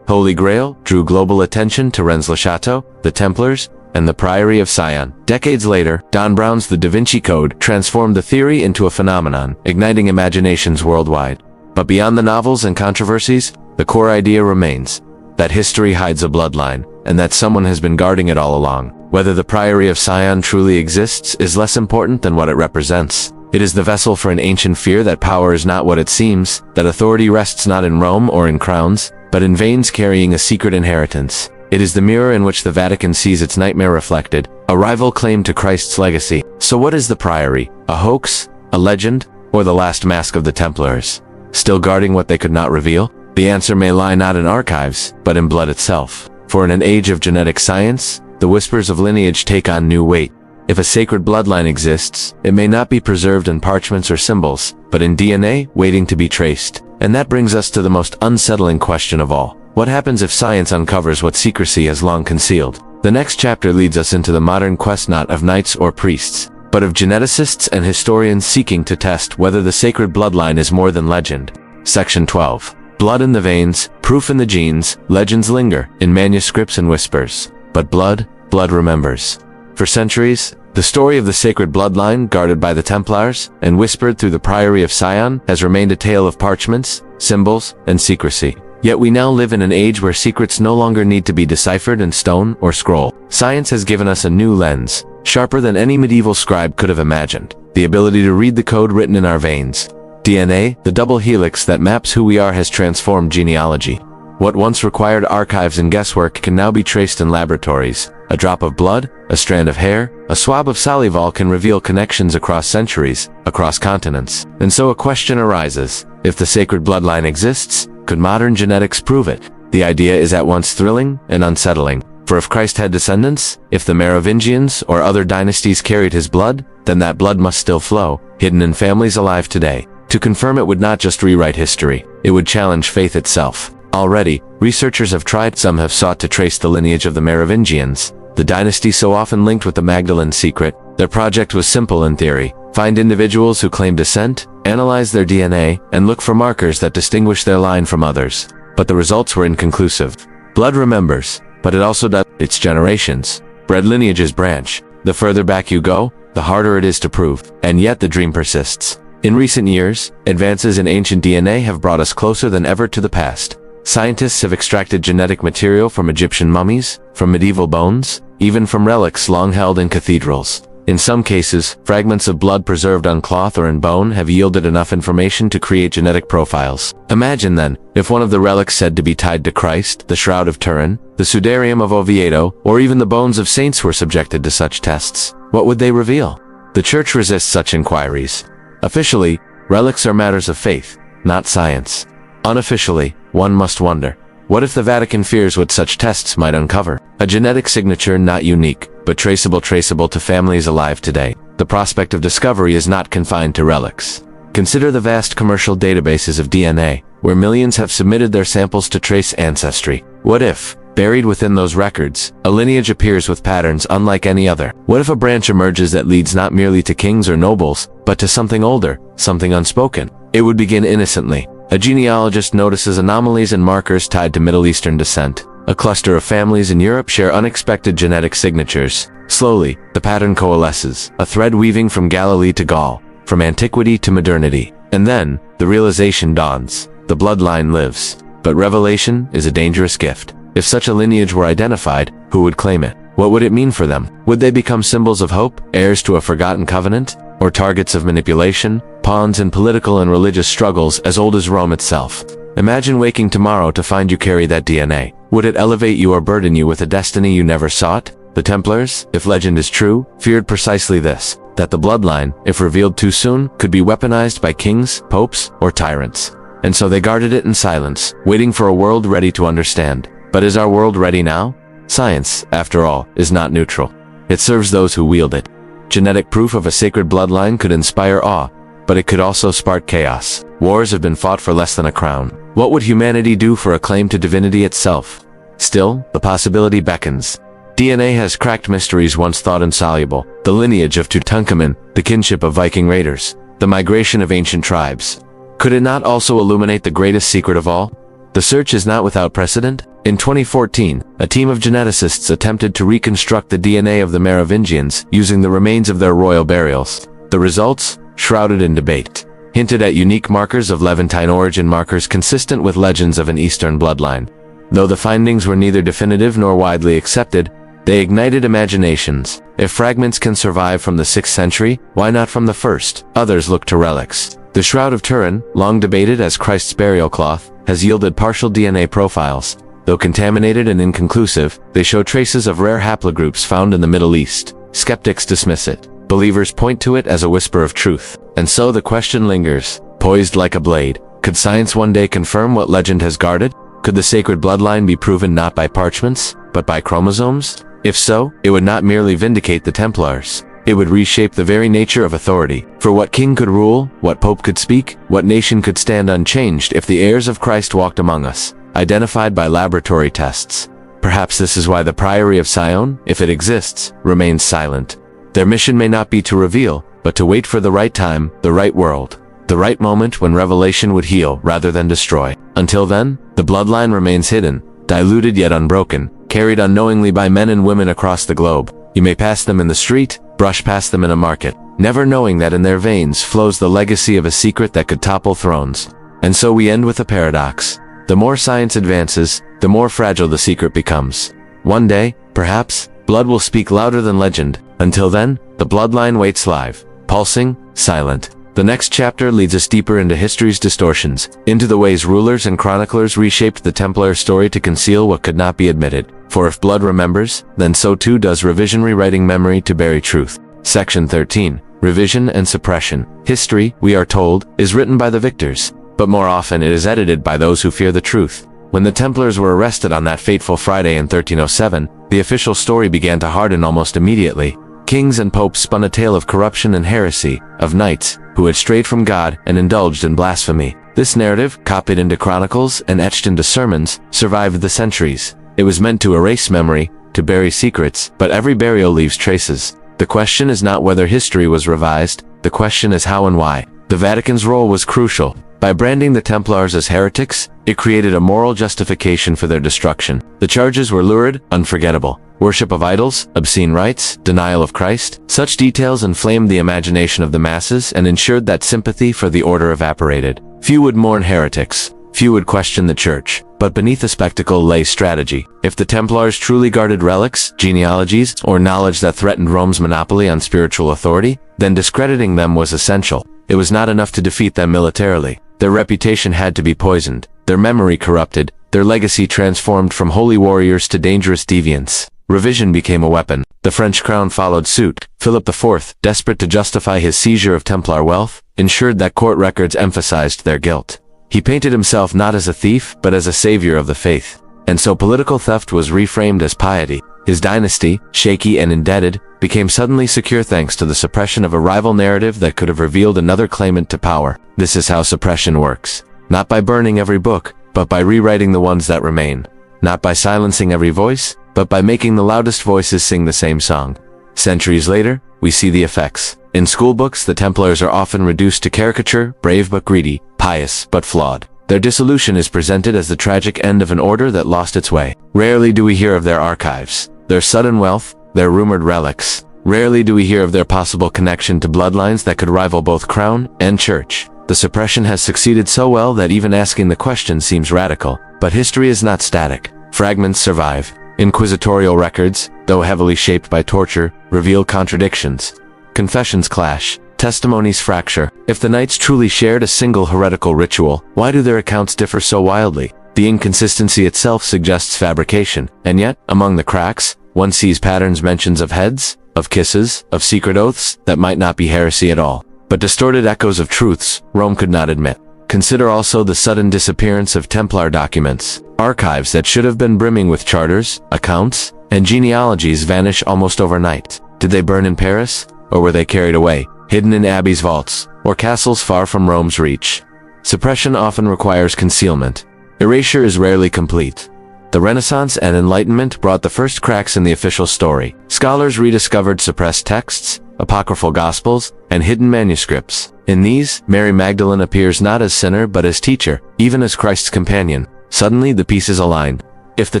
Grail drew global attention to Rennes-le-Château, the Templars, and the Priory of Sion. Decades later, Don Brown's The Da Vinci Code transformed the theory into a phenomenon, igniting imaginations worldwide. But beyond the novels and controversies, the core idea remains: that history hides a bloodline, and that someone has been guarding it all along. Whether the Priory of Sion truly exists is less important than what it represents. It is the vessel for an ancient fear that power is not what it seems, that authority rests not in Rome or in crowns, but in veins carrying a secret inheritance. It is the mirror in which the Vatican sees its nightmare reflected, a rival claim to Christ's legacy. So what is the Priory? A hoax? A legend? Or the last mask of the Templars, still guarding what they could not reveal? The answer may lie not in archives, but in blood itself. For in an age of genetic science, the whispers of lineage take on new weight. If a sacred bloodline exists, it may not be preserved in parchments or symbols, but in DNA waiting to be traced. And that brings us to the most unsettling question of all. What happens if science uncovers what secrecy has long concealed? The next chapter leads us into the modern quest not of knights or priests, but of geneticists and historians seeking to test whether the sacred bloodline is more than legend. Section 12. Blood in the veins, proof in the genes, legends linger in manuscripts and whispers. But blood remembers. For centuries, the story of the sacred bloodline guarded by the Templars and whispered through the Priory of Sion has remained a tale of parchments, symbols, and secrecy. Yet we now live in an age where secrets no longer need to be deciphered in stone or scroll. Science has given us a new lens, sharper than any medieval scribe could have imagined, the ability to read the code written in our veins. DNA, the double helix that maps who we are, has transformed genealogy. What once required archives and guesswork can now be traced in laboratories. A drop of blood, a strand of hair, a swab of salival can reveal connections across centuries, across continents. And so a question arises: if the sacred bloodline exists, could modern genetics prove it? The idea is at once thrilling and unsettling. For if Christ had descendants, if the Merovingians or other dynasties carried his blood, then that blood must still flow, hidden in families alive today. To confirm it would not just rewrite history, it would challenge faith itself. Already, researchers have tried. Some have sought to trace the lineage of the Merovingians, the dynasty so often linked with the Magdalene secret. Their project was simple in theory: find individuals who claim descent, analyze their DNA, and look for markers that distinguish their line from others. But the results were inconclusive. Blood remembers, but it also does. Its generations. Bread lineages branch. The further back you go, the harder it is to prove. And yet the dream persists. In recent years, advances in ancient DNA have brought us closer than ever to the past. Scientists have extracted genetic material from Egyptian mummies, from medieval bones, even from relics long held in cathedrals. In some cases, fragments of blood preserved on cloth or in bone have yielded enough information to create genetic profiles. Imagine then, if one of the relics said to be tied to Christ, the Shroud of Turin, the Sudarium of Oviedo, or even the bones of saints were subjected to such tests. What would they reveal? The Church resists such inquiries. Officially, relics are matters of faith, not science. Unofficially, one must wonder, what if the Vatican fears what such tests might uncover? A genetic signature not unique, but traceable to families alive today. The prospect of discovery is not confined to relics. Consider the vast commercial databases of DNA, where millions have submitted their samples to trace ancestry. What if, buried within those records, a lineage appears with patterns unlike any other? What if a branch emerges that leads not merely to kings or nobles, but to something older, something unspoken? It would begin innocently. A genealogist notices anomalies and markers tied to Middle Eastern descent. A cluster of families in Europe share unexpected genetic signatures. Slowly, the pattern coalesces, a thread weaving from Galilee to Gaul, from antiquity to modernity. And then, the realization dawns: the bloodline lives. But revelation is a dangerous gift. If such a lineage were identified, who would claim it? What would it mean for them? Would they become symbols of hope, heirs to a forgotten covenant, or targets of manipulation, pawns in political and religious struggles as old as Rome itself? Imagine waking tomorrow to find you carry that DNA. Would it elevate you or burden you with a destiny you never sought? The Templars, if legend is true, feared precisely this: that the bloodline, if revealed too soon, could be weaponized by kings, popes, or tyrants. And so they guarded it in silence, waiting for a world ready to understand. But is our world ready now? Science, after all, is not neutral. It serves those who wield it. Genetic proof of a sacred bloodline could inspire awe, but it could also spark chaos. Wars have been fought for less than a crown. What would humanity do for a claim to divinity itself? Still, the possibility beckons. DNA has cracked mysteries once thought insoluble: the lineage of Tutankhamun, the kinship of Viking raiders, the migration of ancient tribes. Could it not also illuminate the greatest secret of all? The search is not without precedent. In 2014, a team of geneticists attempted to reconstruct the DNA of the Merovingians using the remains of their royal burials. The results, shrouded in debate, hinted at unique markers of Levantine origin, markers consistent with legends of an Eastern bloodline. Though the findings were neither definitive nor widely accepted, they ignited imaginations. If fragments can survive from the 6th century, why not from the 1st? Others looked to relics. The Shroud of Turin, long debated as Christ's burial cloth, has yielded partial DNA profiles. Though contaminated and inconclusive, they show traces of rare haplogroups found in the Middle East. Skeptics dismiss it. Believers point to it as a whisper of truth. And so the question lingers, poised like a blade. Could science one day confirm what legend has guarded? Could the sacred bloodline be proven not by parchments, but by chromosomes? If so, it would not merely vindicate the Templars. It would reshape the very nature of authority. For what king could rule, what pope could speak, what nation could stand unchanged if the heirs of Christ walked among us, identified by laboratory tests. Perhaps this is why the Priory of Sion, if it exists, remains silent. Their mission may not be to reveal, but to wait for the right time, the right world, the right moment when revelation would heal rather than destroy. Until then, the bloodline remains hidden, diluted yet unbroken, carried unknowingly by men and women across the globe. You may pass them in the street, brush past them in a market, never knowing that in their veins flows the legacy of a secret that could topple thrones. And so we end with a paradox. The more science advances, the more fragile the secret becomes. One day, perhaps, blood will speak louder than legend. Until then, the bloodline waits live, pulsing, silent. The next chapter leads us deeper into history's distortions, into the ways rulers and chroniclers reshaped the Templar story to conceal what could not be admitted. For if blood remembers, then so too does revision, rewriting memory to bury truth. Section 13. Revision and suppression. History, we are told, is written by the victors, but more often it is edited by those who fear the truth. When the Templars were arrested on that fateful Friday in 1307, the official story began to harden almost immediately. Kings and popes spun a tale of corruption and heresy, of knights who had strayed from God and indulged in blasphemy. This narrative, copied into chronicles and etched into sermons, survived the centuries. It was meant to erase memory, to bury secrets, but every burial leaves traces. The question is not whether history was revised, the question is how and why. The Vatican's role was crucial. By branding the Templars as heretics, it created a moral justification for their destruction. The charges were lurid, unforgettable. Worship of idols, obscene rites, denial of Christ. Such details inflamed the imagination of the masses and ensured that sympathy for the order evaporated. Few would mourn heretics. Few would question the church. But beneath the spectacle lay strategy. If the Templars truly guarded relics, genealogies, or knowledge that threatened Rome's monopoly on spiritual authority, then discrediting them was essential. It was not enough to defeat them militarily. Their reputation had to be poisoned, their memory corrupted, their legacy transformed from holy warriors to dangerous deviants. Revision became a weapon. The French crown followed suit. Philip IV, desperate to justify his seizure of Templar wealth, ensured that court records emphasized their guilt. He painted himself not as a thief, but as a savior of the faith. And so political theft was reframed as piety. His dynasty, shaky and indebted, became suddenly secure thanks to the suppression of a rival narrative that could have revealed another claimant to power. This is how suppression works. Not by burning every book, but by rewriting the ones that remain. Not by silencing every voice, but by making the loudest voices sing the same song. Centuries later, we see the effects. In schoolbooks, the Templars are often reduced to caricature, brave but greedy, pious but flawed. Their dissolution is presented as the tragic end of an order that lost its way. Rarely do we hear of their archives, their sudden wealth, their rumored relics. Rarely do we hear of their possible connection to bloodlines that could rival both crown and church. The suppression has succeeded so well that even asking the question seems radical. But history is not static. Fragments survive. Inquisitorial records, though heavily shaped by torture, reveal contradictions. Confessions clash. Testimonies fracture. If the knights truly shared a single heretical ritual, why do their accounts differ so wildly? The inconsistency itself suggests fabrication. And yet, among the cracks, one sees patterns, mentions of heads, of kisses, of secret oaths that might not be heresy at all, but distorted echoes of truths Rome could not admit. Consider also the sudden disappearance of Templar documents. Archives that should have been brimming with charters, accounts, and genealogies vanish almost overnight. Did they burn in Paris? Or were they carried away, hidden in abbeys' vaults, or castles far from Rome's reach? Suppression often requires concealment. Erasure is rarely complete. The Renaissance and Enlightenment brought the first cracks in the official story. Scholars rediscovered suppressed texts, apocryphal gospels, and hidden manuscripts. In these, Mary Magdalene appears not as sinner but as teacher, even as Christ's companion. Suddenly the pieces align. If the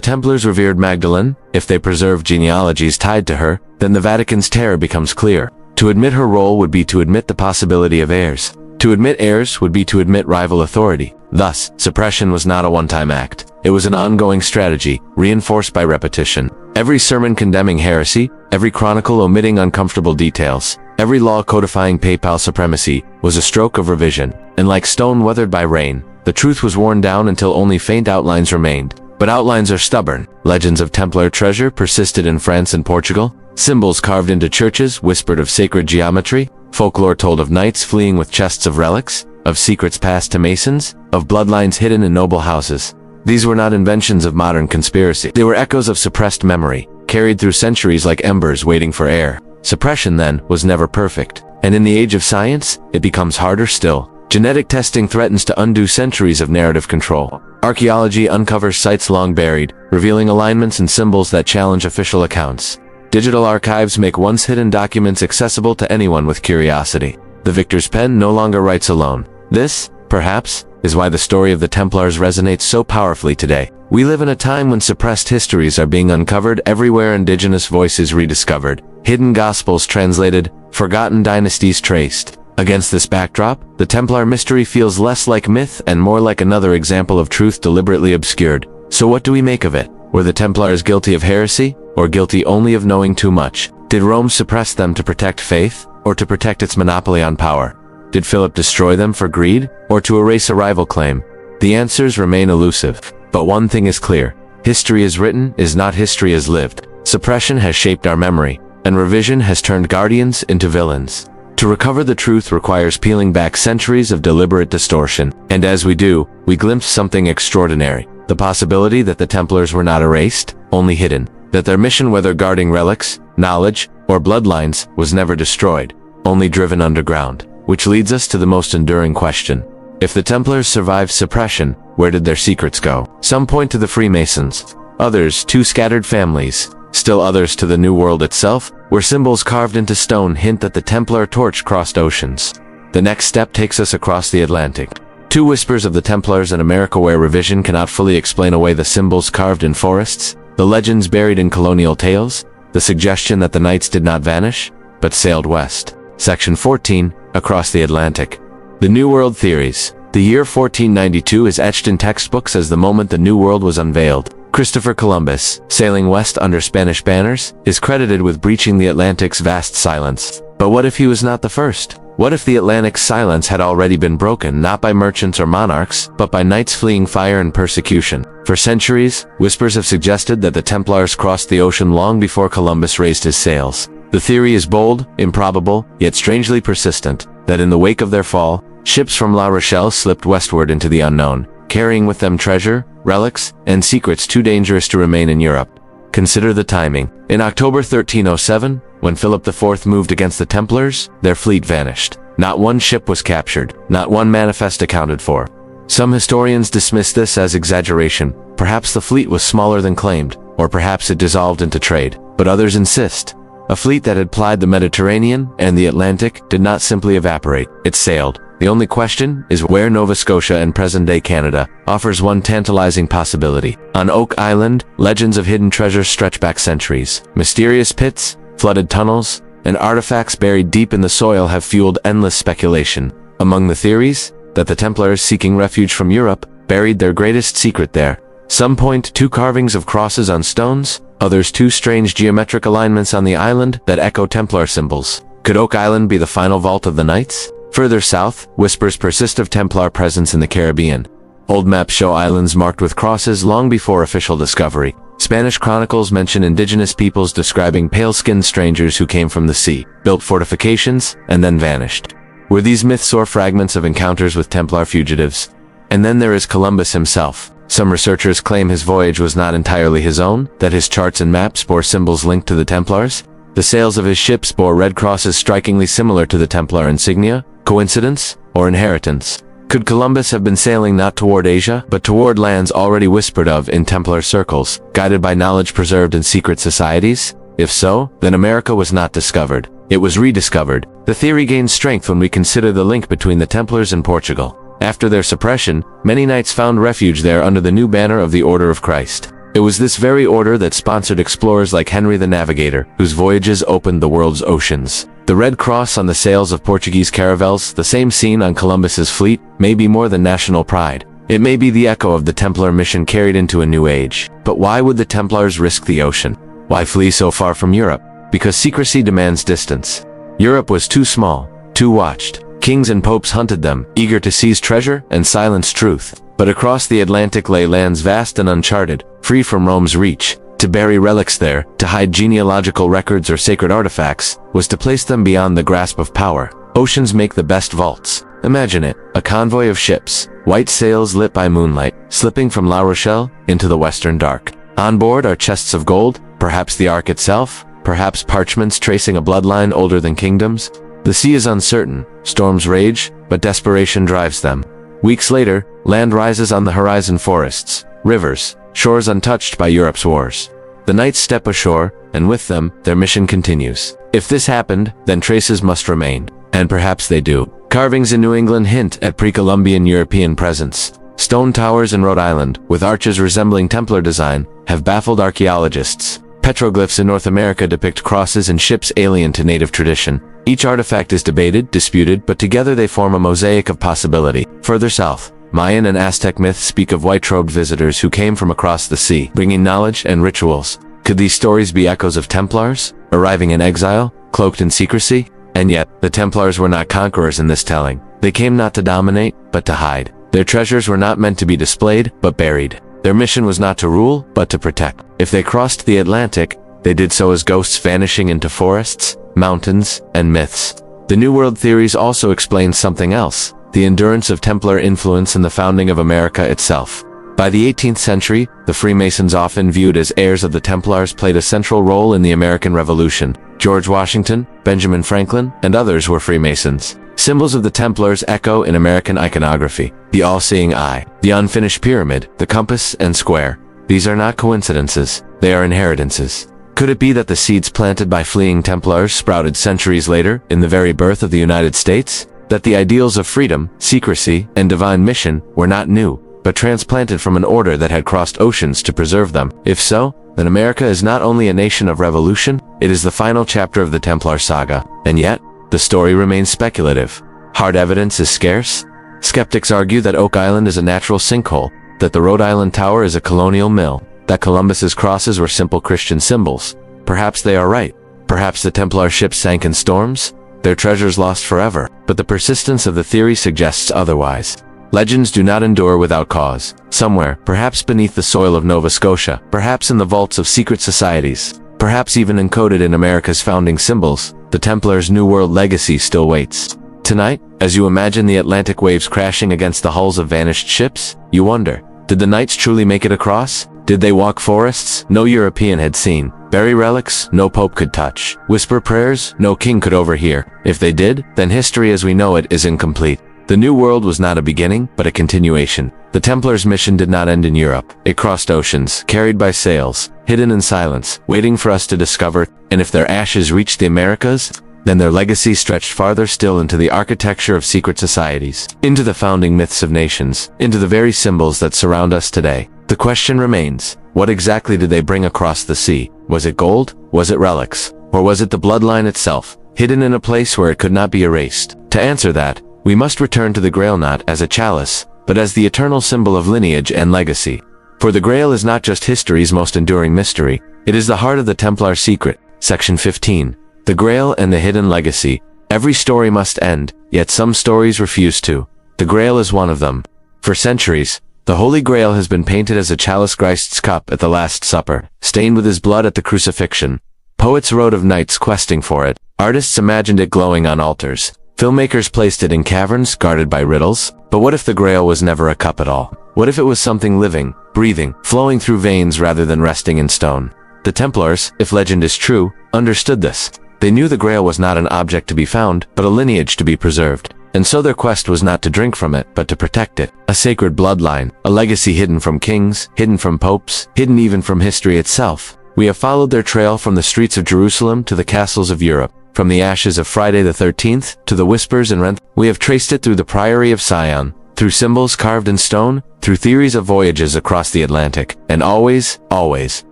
Templars revered Magdalene, if they preserved genealogies tied to her, then the Vatican's terror becomes clear. To admit her role would be to admit the possibility of heirs. To admit heirs would be to admit rival authority. Thus, suppression was not a one-time act. It was an ongoing strategy, reinforced by repetition. Every sermon condemning heresy, every chronicle omitting uncomfortable details, every law codifying papal supremacy was a stroke of revision. And like stone weathered by rain, the truth was worn down until only faint outlines remained. But outlines are stubborn. Legends of Templar treasure persisted in France and Portugal. Symbols carved into churches whispered of sacred geometry. Folklore told of knights fleeing with chests of relics, of secrets passed to masons, of bloodlines hidden in noble houses. These were not inventions of modern conspiracy. They were echoes of suppressed memory, carried through centuries like embers waiting for air. Suppression, then, was never perfect. And in the age of science, it becomes harder still. Genetic testing threatens to undo centuries of narrative control. Archaeology uncovers sites long buried, revealing alignments and symbols that challenge official accounts. Digital archives make once hidden documents accessible to anyone with curiosity. The victor's pen no longer writes alone. This, perhaps, is why the story of the Templars resonates so powerfully today. We live in a time when suppressed histories are being uncovered everywhere, indigenous voices rediscovered, hidden gospels translated, forgotten dynasties traced. Against this backdrop, the Templar mystery feels less like myth and more like another example of truth deliberately obscured. So what do we make of it? Were the Templars guilty of heresy, or guilty only of knowing too much? Did Rome suppress them to protect faith, or to protect its monopoly on power? Did Philip destroy them for greed, or to erase a rival claim? The answers remain elusive. But one thing is clear. History is written is not history as lived. Suppression has shaped our memory, and revision has turned guardians into villains. To recover the truth requires peeling back centuries of deliberate distortion, and as we do, we glimpse something extraordinary. The possibility that the Templars were not erased, only hidden. That their mission, whether guarding relics, knowledge, or bloodlines, was never destroyed, only driven underground. Which leads us to the most enduring question. If the Templars survived suppression, where did their secrets go? Some point to the Freemasons, others to scattered families, still others to the New World itself, where symbols carved into stone hint that the Templar torch crossed oceans. The next step takes us across the Atlantic. Two whispers of the Templars in America, where revision cannot fully explain away the symbols carved in forests, the legends buried in colonial tales, the suggestion that the Knights did not vanish, but sailed west. Section 14, Across the Atlantic. The New World Theories. The year 1492 is etched in textbooks as the moment the New World was unveiled. Christopher Columbus, sailing west under Spanish banners, is credited with breaching the Atlantic's vast silence. But what if he was not the first? What if the Atlantic's silence had already been broken not by merchants or monarchs, but by knights fleeing fire and persecution? For centuries, whispers have suggested that the Templars crossed the ocean long before Columbus raised his sails. The theory is bold, improbable, yet strangely persistent, that in the wake of their fall, ships from La Rochelle slipped westward into the unknown, carrying with them treasure, relics, and secrets too dangerous to remain in Europe. Consider the timing. In October 1307, when Philip IV moved against the Templars, their fleet vanished. Not one ship was captured, not one manifest accounted for. Some historians dismiss this as exaggeration. Perhaps the fleet was smaller than claimed, or perhaps it dissolved into trade. But others insist. A fleet that had plied the Mediterranean and the Atlantic did not simply evaporate, it sailed. The only question is where. Nova Scotia and present-day Canada offers one tantalizing possibility. On Oak Island, legends of hidden treasures stretch back centuries. Mysterious pits, flooded tunnels, and artifacts buried deep in the soil have fueled endless speculation. Among the theories, that the Templars seeking refuge from Europe buried their greatest secret there. Some point to carvings of crosses on stones, others to strange geometric alignments on the island that echo Templar symbols. Could Oak Island be the final vault of the Knights? Further south, whispers persist of Templar presence in the Caribbean. Old maps show islands marked with crosses long before official discovery. Spanish chronicles mention indigenous peoples describing pale-skinned strangers who came from the sea, built fortifications, and then vanished. Were these myths or fragments of encounters with Templar fugitives? And then there is Columbus himself. Some researchers claim his voyage was not entirely his own, that his charts and maps bore symbols linked to the Templars. The sails of his ships bore red crosses strikingly similar to the Templar insignia. Coincidence or inheritance? Could Columbus have been sailing not toward Asia, but toward lands already whispered of in Templar circles, guided by knowledge preserved in secret societies? If so, then America was not discovered. It was rediscovered. The theory gains strength when we consider the link between the Templars and Portugal. After their suppression, many knights found refuge there under the new banner of the Order of Christ. It was this very order that sponsored explorers like Henry the Navigator, whose voyages opened the world's oceans. The red cross on the sails of Portuguese caravels, the same seen on Columbus's fleet, may be more than national pride. It may be the echo of the Templar mission carried into a new age. But why would the Templars risk the ocean? Why flee so far from Europe? Because secrecy demands distance. Europe was too small, too watched. Kings and popes hunted them, eager to seize treasure and silence truth. But across the Atlantic lay lands vast and uncharted, free from Rome's reach. To bury relics there, to hide genealogical records or sacred artifacts, was to place them beyond the grasp of power. Oceans make the best vaults. Imagine it, a convoy of ships, white sails lit by moonlight, slipping from La Rochelle into the western dark. On board are chests of gold, Perhaps the Ark itself? Perhaps parchments tracing a bloodline older than kingdoms? The sea is uncertain, storms rage, but desperation drives them. Weeks later, land rises on the horizon, forests, rivers, shores untouched by Europe's wars. The knights step ashore, and with them, their mission continues. If this happened, then traces must remain. And perhaps they do. Carvings in New England hint at pre-Columbian European presence. Stone towers in Rhode Island, with arches resembling Templar design, have baffled archaeologists. Petroglyphs in North America depict crosses and ships alien to native tradition. Each artifact is debated, disputed, but together they form a mosaic of possibility. Further south, Mayan and Aztec myths speak of white-robed visitors who came from across the sea, bringing knowledge and rituals. Could these stories be echoes of Templars, arriving in exile, cloaked in secrecy? And yet, the Templars were not conquerors in this telling. They came not to dominate, but to hide. Their treasures were not meant to be displayed, but buried. Their mission was not to rule, but to protect. If they crossed the Atlantic, they did so as ghosts vanishing into forests, mountains, and myths. The New World theories also explain something else: the endurance of Templar influence in the founding of America itself. By the 18th century, the Freemasons, often viewed as heirs of the Templars, played a central role in the American Revolution. George Washington, Benjamin Franklin, and others were Freemasons. Symbols of the Templars echo in American iconography: the all-seeing eye, the unfinished pyramid, the compass and square. These are not coincidences, they are inheritances. Could it be that the seeds planted by fleeing Templars sprouted centuries later in the very birth of the United States? That the ideals of freedom, secrecy, and divine mission were not new, but transplanted from an order that had crossed oceans to preserve them? If so, then America is not only a nation of revolution, it is the final chapter of the Templar saga. And yet, the story remains speculative. Hard evidence is scarce. Skeptics argue that Oak Island is a natural sinkhole, that the Rhode Island Tower is a colonial mill, that Columbus's crosses were simple Christian symbols. Perhaps they are right. Perhaps the Templar ships sank in storms, their treasures lost forever. But the persistence of the theory suggests otherwise. Legends do not endure without cause. Somewhere, perhaps beneath the soil of Nova Scotia, perhaps in the vaults of secret societies, perhaps even encoded in America's founding symbols, the Templars' New World legacy still waits. Tonight, as you imagine the Atlantic waves crashing against the hulls of vanished ships, you wonder, did the knights truly make it across? Did they walk forests no European had seen, bury relics no pope could touch, whisper prayers no king could overhear? If they did, then history as we know it is incomplete. The New World was not a beginning, but a continuation. The Templars' mission did not end in Europe. It crossed oceans, carried by sails, hidden in silence, waiting for us to discover. And if their ashes reached the Americas, then their legacy stretched farther still into the architecture of secret societies, into the founding myths of nations, into the very symbols that surround us today. The question remains, what exactly did they bring across the sea? Was it gold? Was it relics? Or was it the bloodline itself, hidden in a place where it could not be erased? To answer that, we must return to the Grail not as a chalice, but as the eternal symbol of lineage and legacy. For the Grail is not just history's most enduring mystery, it is the heart of the Templar secret. Section 15. The Grail and the Hidden Legacy. Every story must end, yet some stories refuse to. The Grail is one of them. For centuries, the Holy Grail has been painted as a chalice, Christ's cup at the Last Supper, stained with his blood at the crucifixion. Poets wrote of knights questing for it. Artists imagined it glowing on altars. Filmmakers placed it in caverns guarded by riddles. But what if the Grail was never a cup at all? What if it was something living, breathing, flowing through veins rather than resting in stone? The Templars, if legend is true, understood this. They knew the Grail was not an object to be found, but a lineage to be preserved. And so their quest was not to drink from it, but to protect it. A sacred bloodline, a legacy hidden from kings, hidden from popes, hidden even from history itself. We have followed their trail from the streets of Jerusalem to the castles of Europe. From the ashes of Friday the 13th to the whispers in Rennes, we have traced it through the Priory of Sion, through symbols carved in stone, through theories of voyages across the Atlantic, and always, always,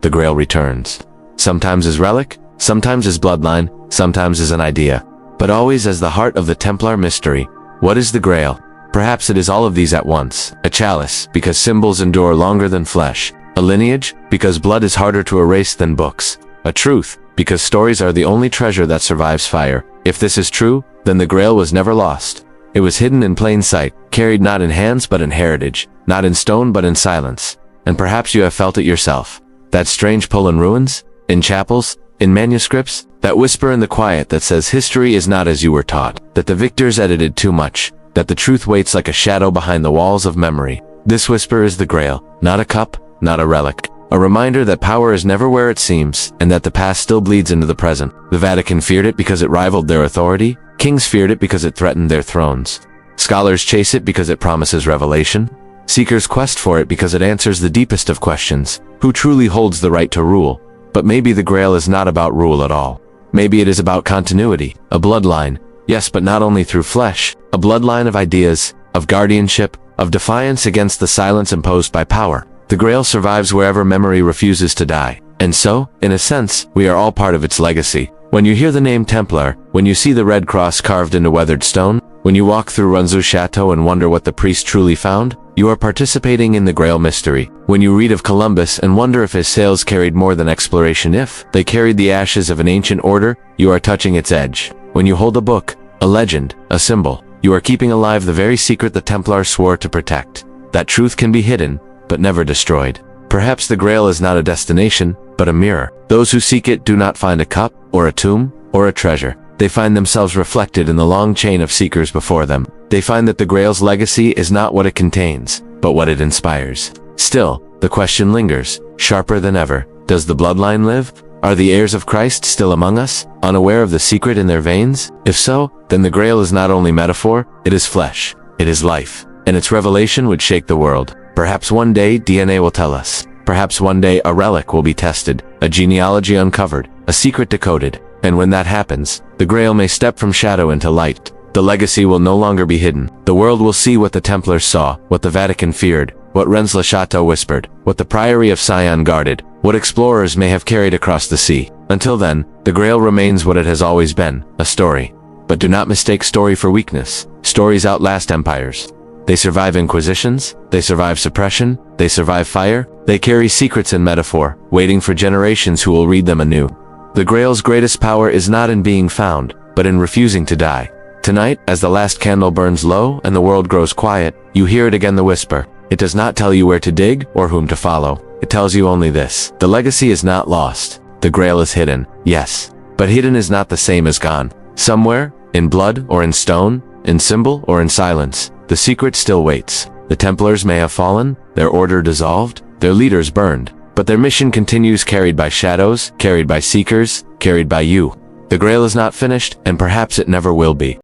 the Grail returns. Sometimes as relic, sometimes as bloodline, sometimes as an idea, but always as the heart of the Templar mystery. What is the Grail? Perhaps it is all of these at once. A chalice, because symbols endure longer than flesh. A lineage, because blood is harder to erase than books. A truth, because stories are the only treasure that survives fire. If this is true, then the Grail was never lost. It was hidden in plain sight, carried not in hands but in heritage, not in stone but in silence. And perhaps you have felt it yourself. That strange pull in ruins, in chapels, in manuscripts, that whisper in the quiet that says history is not as you were taught, that the victors edited too much, that the truth waits like a shadow behind the walls of memory. This whisper is the Grail, not a cup, not a relic, A reminder that power is never where it seems, and that the past still bleeds into the present. The Vatican feared it because it rivaled their authority. Kings feared it because it threatened their thrones. Scholars chase it because it promises revelation. Seekers quest for it because it answers the deepest of questions. Who truly holds the right to rule? But maybe the Grail is not about rule at all. Maybe it is about continuity, a bloodline. Yes, but not only through flesh, a bloodline of ideas, of guardianship, of defiance against the silence imposed by power. The Grail survives wherever memory refuses to die. And so, in a sense, we are all part of its legacy. When you hear the name Templar, when you see the red cross carved into weathered stone, when you walk through Rennes-le-Château and wonder what the priest truly found, you are participating in the Grail mystery. When you read of Columbus and wonder if his sails carried more than exploration, if they carried the ashes of an ancient order, you are touching its edge. When you hold a book, a legend, a symbol, you are keeping alive the very secret the Templars swore to protect. That truth can be hidden, but never destroyed. Perhaps the Grail is not a destination, but a mirror. Those who seek it do not find a cup, or a tomb, or a treasure. They find themselves reflected in the long chain of seekers before them. They find that the Grail's legacy is not what it contains, but what it inspires. Still, the question lingers, sharper than ever. Does the bloodline live? Are the heirs of Christ still among us, unaware of the secret in their veins? If so, then the Grail is not only metaphor, it is flesh, it is life, and its revelation would shake the world. Perhaps one day DNA will tell us. Perhaps one day a relic will be tested, a genealogy uncovered, a secret decoded. And when that happens, the Grail may step from shadow into light. The legacy will no longer be hidden. The world will see what the Templars saw, what the Vatican feared, what Rennes-le-Château whispered, what the Priory of Sion guarded, what explorers may have carried across the sea. Until then, the Grail remains what it has always been, a story. But do not mistake story for weakness. Stories outlast empires. They survive inquisitions, they survive suppression, they survive fire, they carry secrets and metaphor, waiting for generations who will read them anew. The Grail's greatest power is not in being found, but in refusing to die. Tonight, as the last candle burns low and the world grows quiet, you hear it again, the whisper. It does not tell you where to dig or whom to follow. It tells you only this. The legacy is not lost. The Grail is hidden, yes. But hidden is not the same as gone. Somewhere, in blood or in stone, in symbol or in silence, the secret still waits. The Templars may have fallen, their order dissolved, their leaders burned. But their mission continues, carried by shadows, carried by seekers, carried by you. The Grail is not finished, and perhaps it never will be.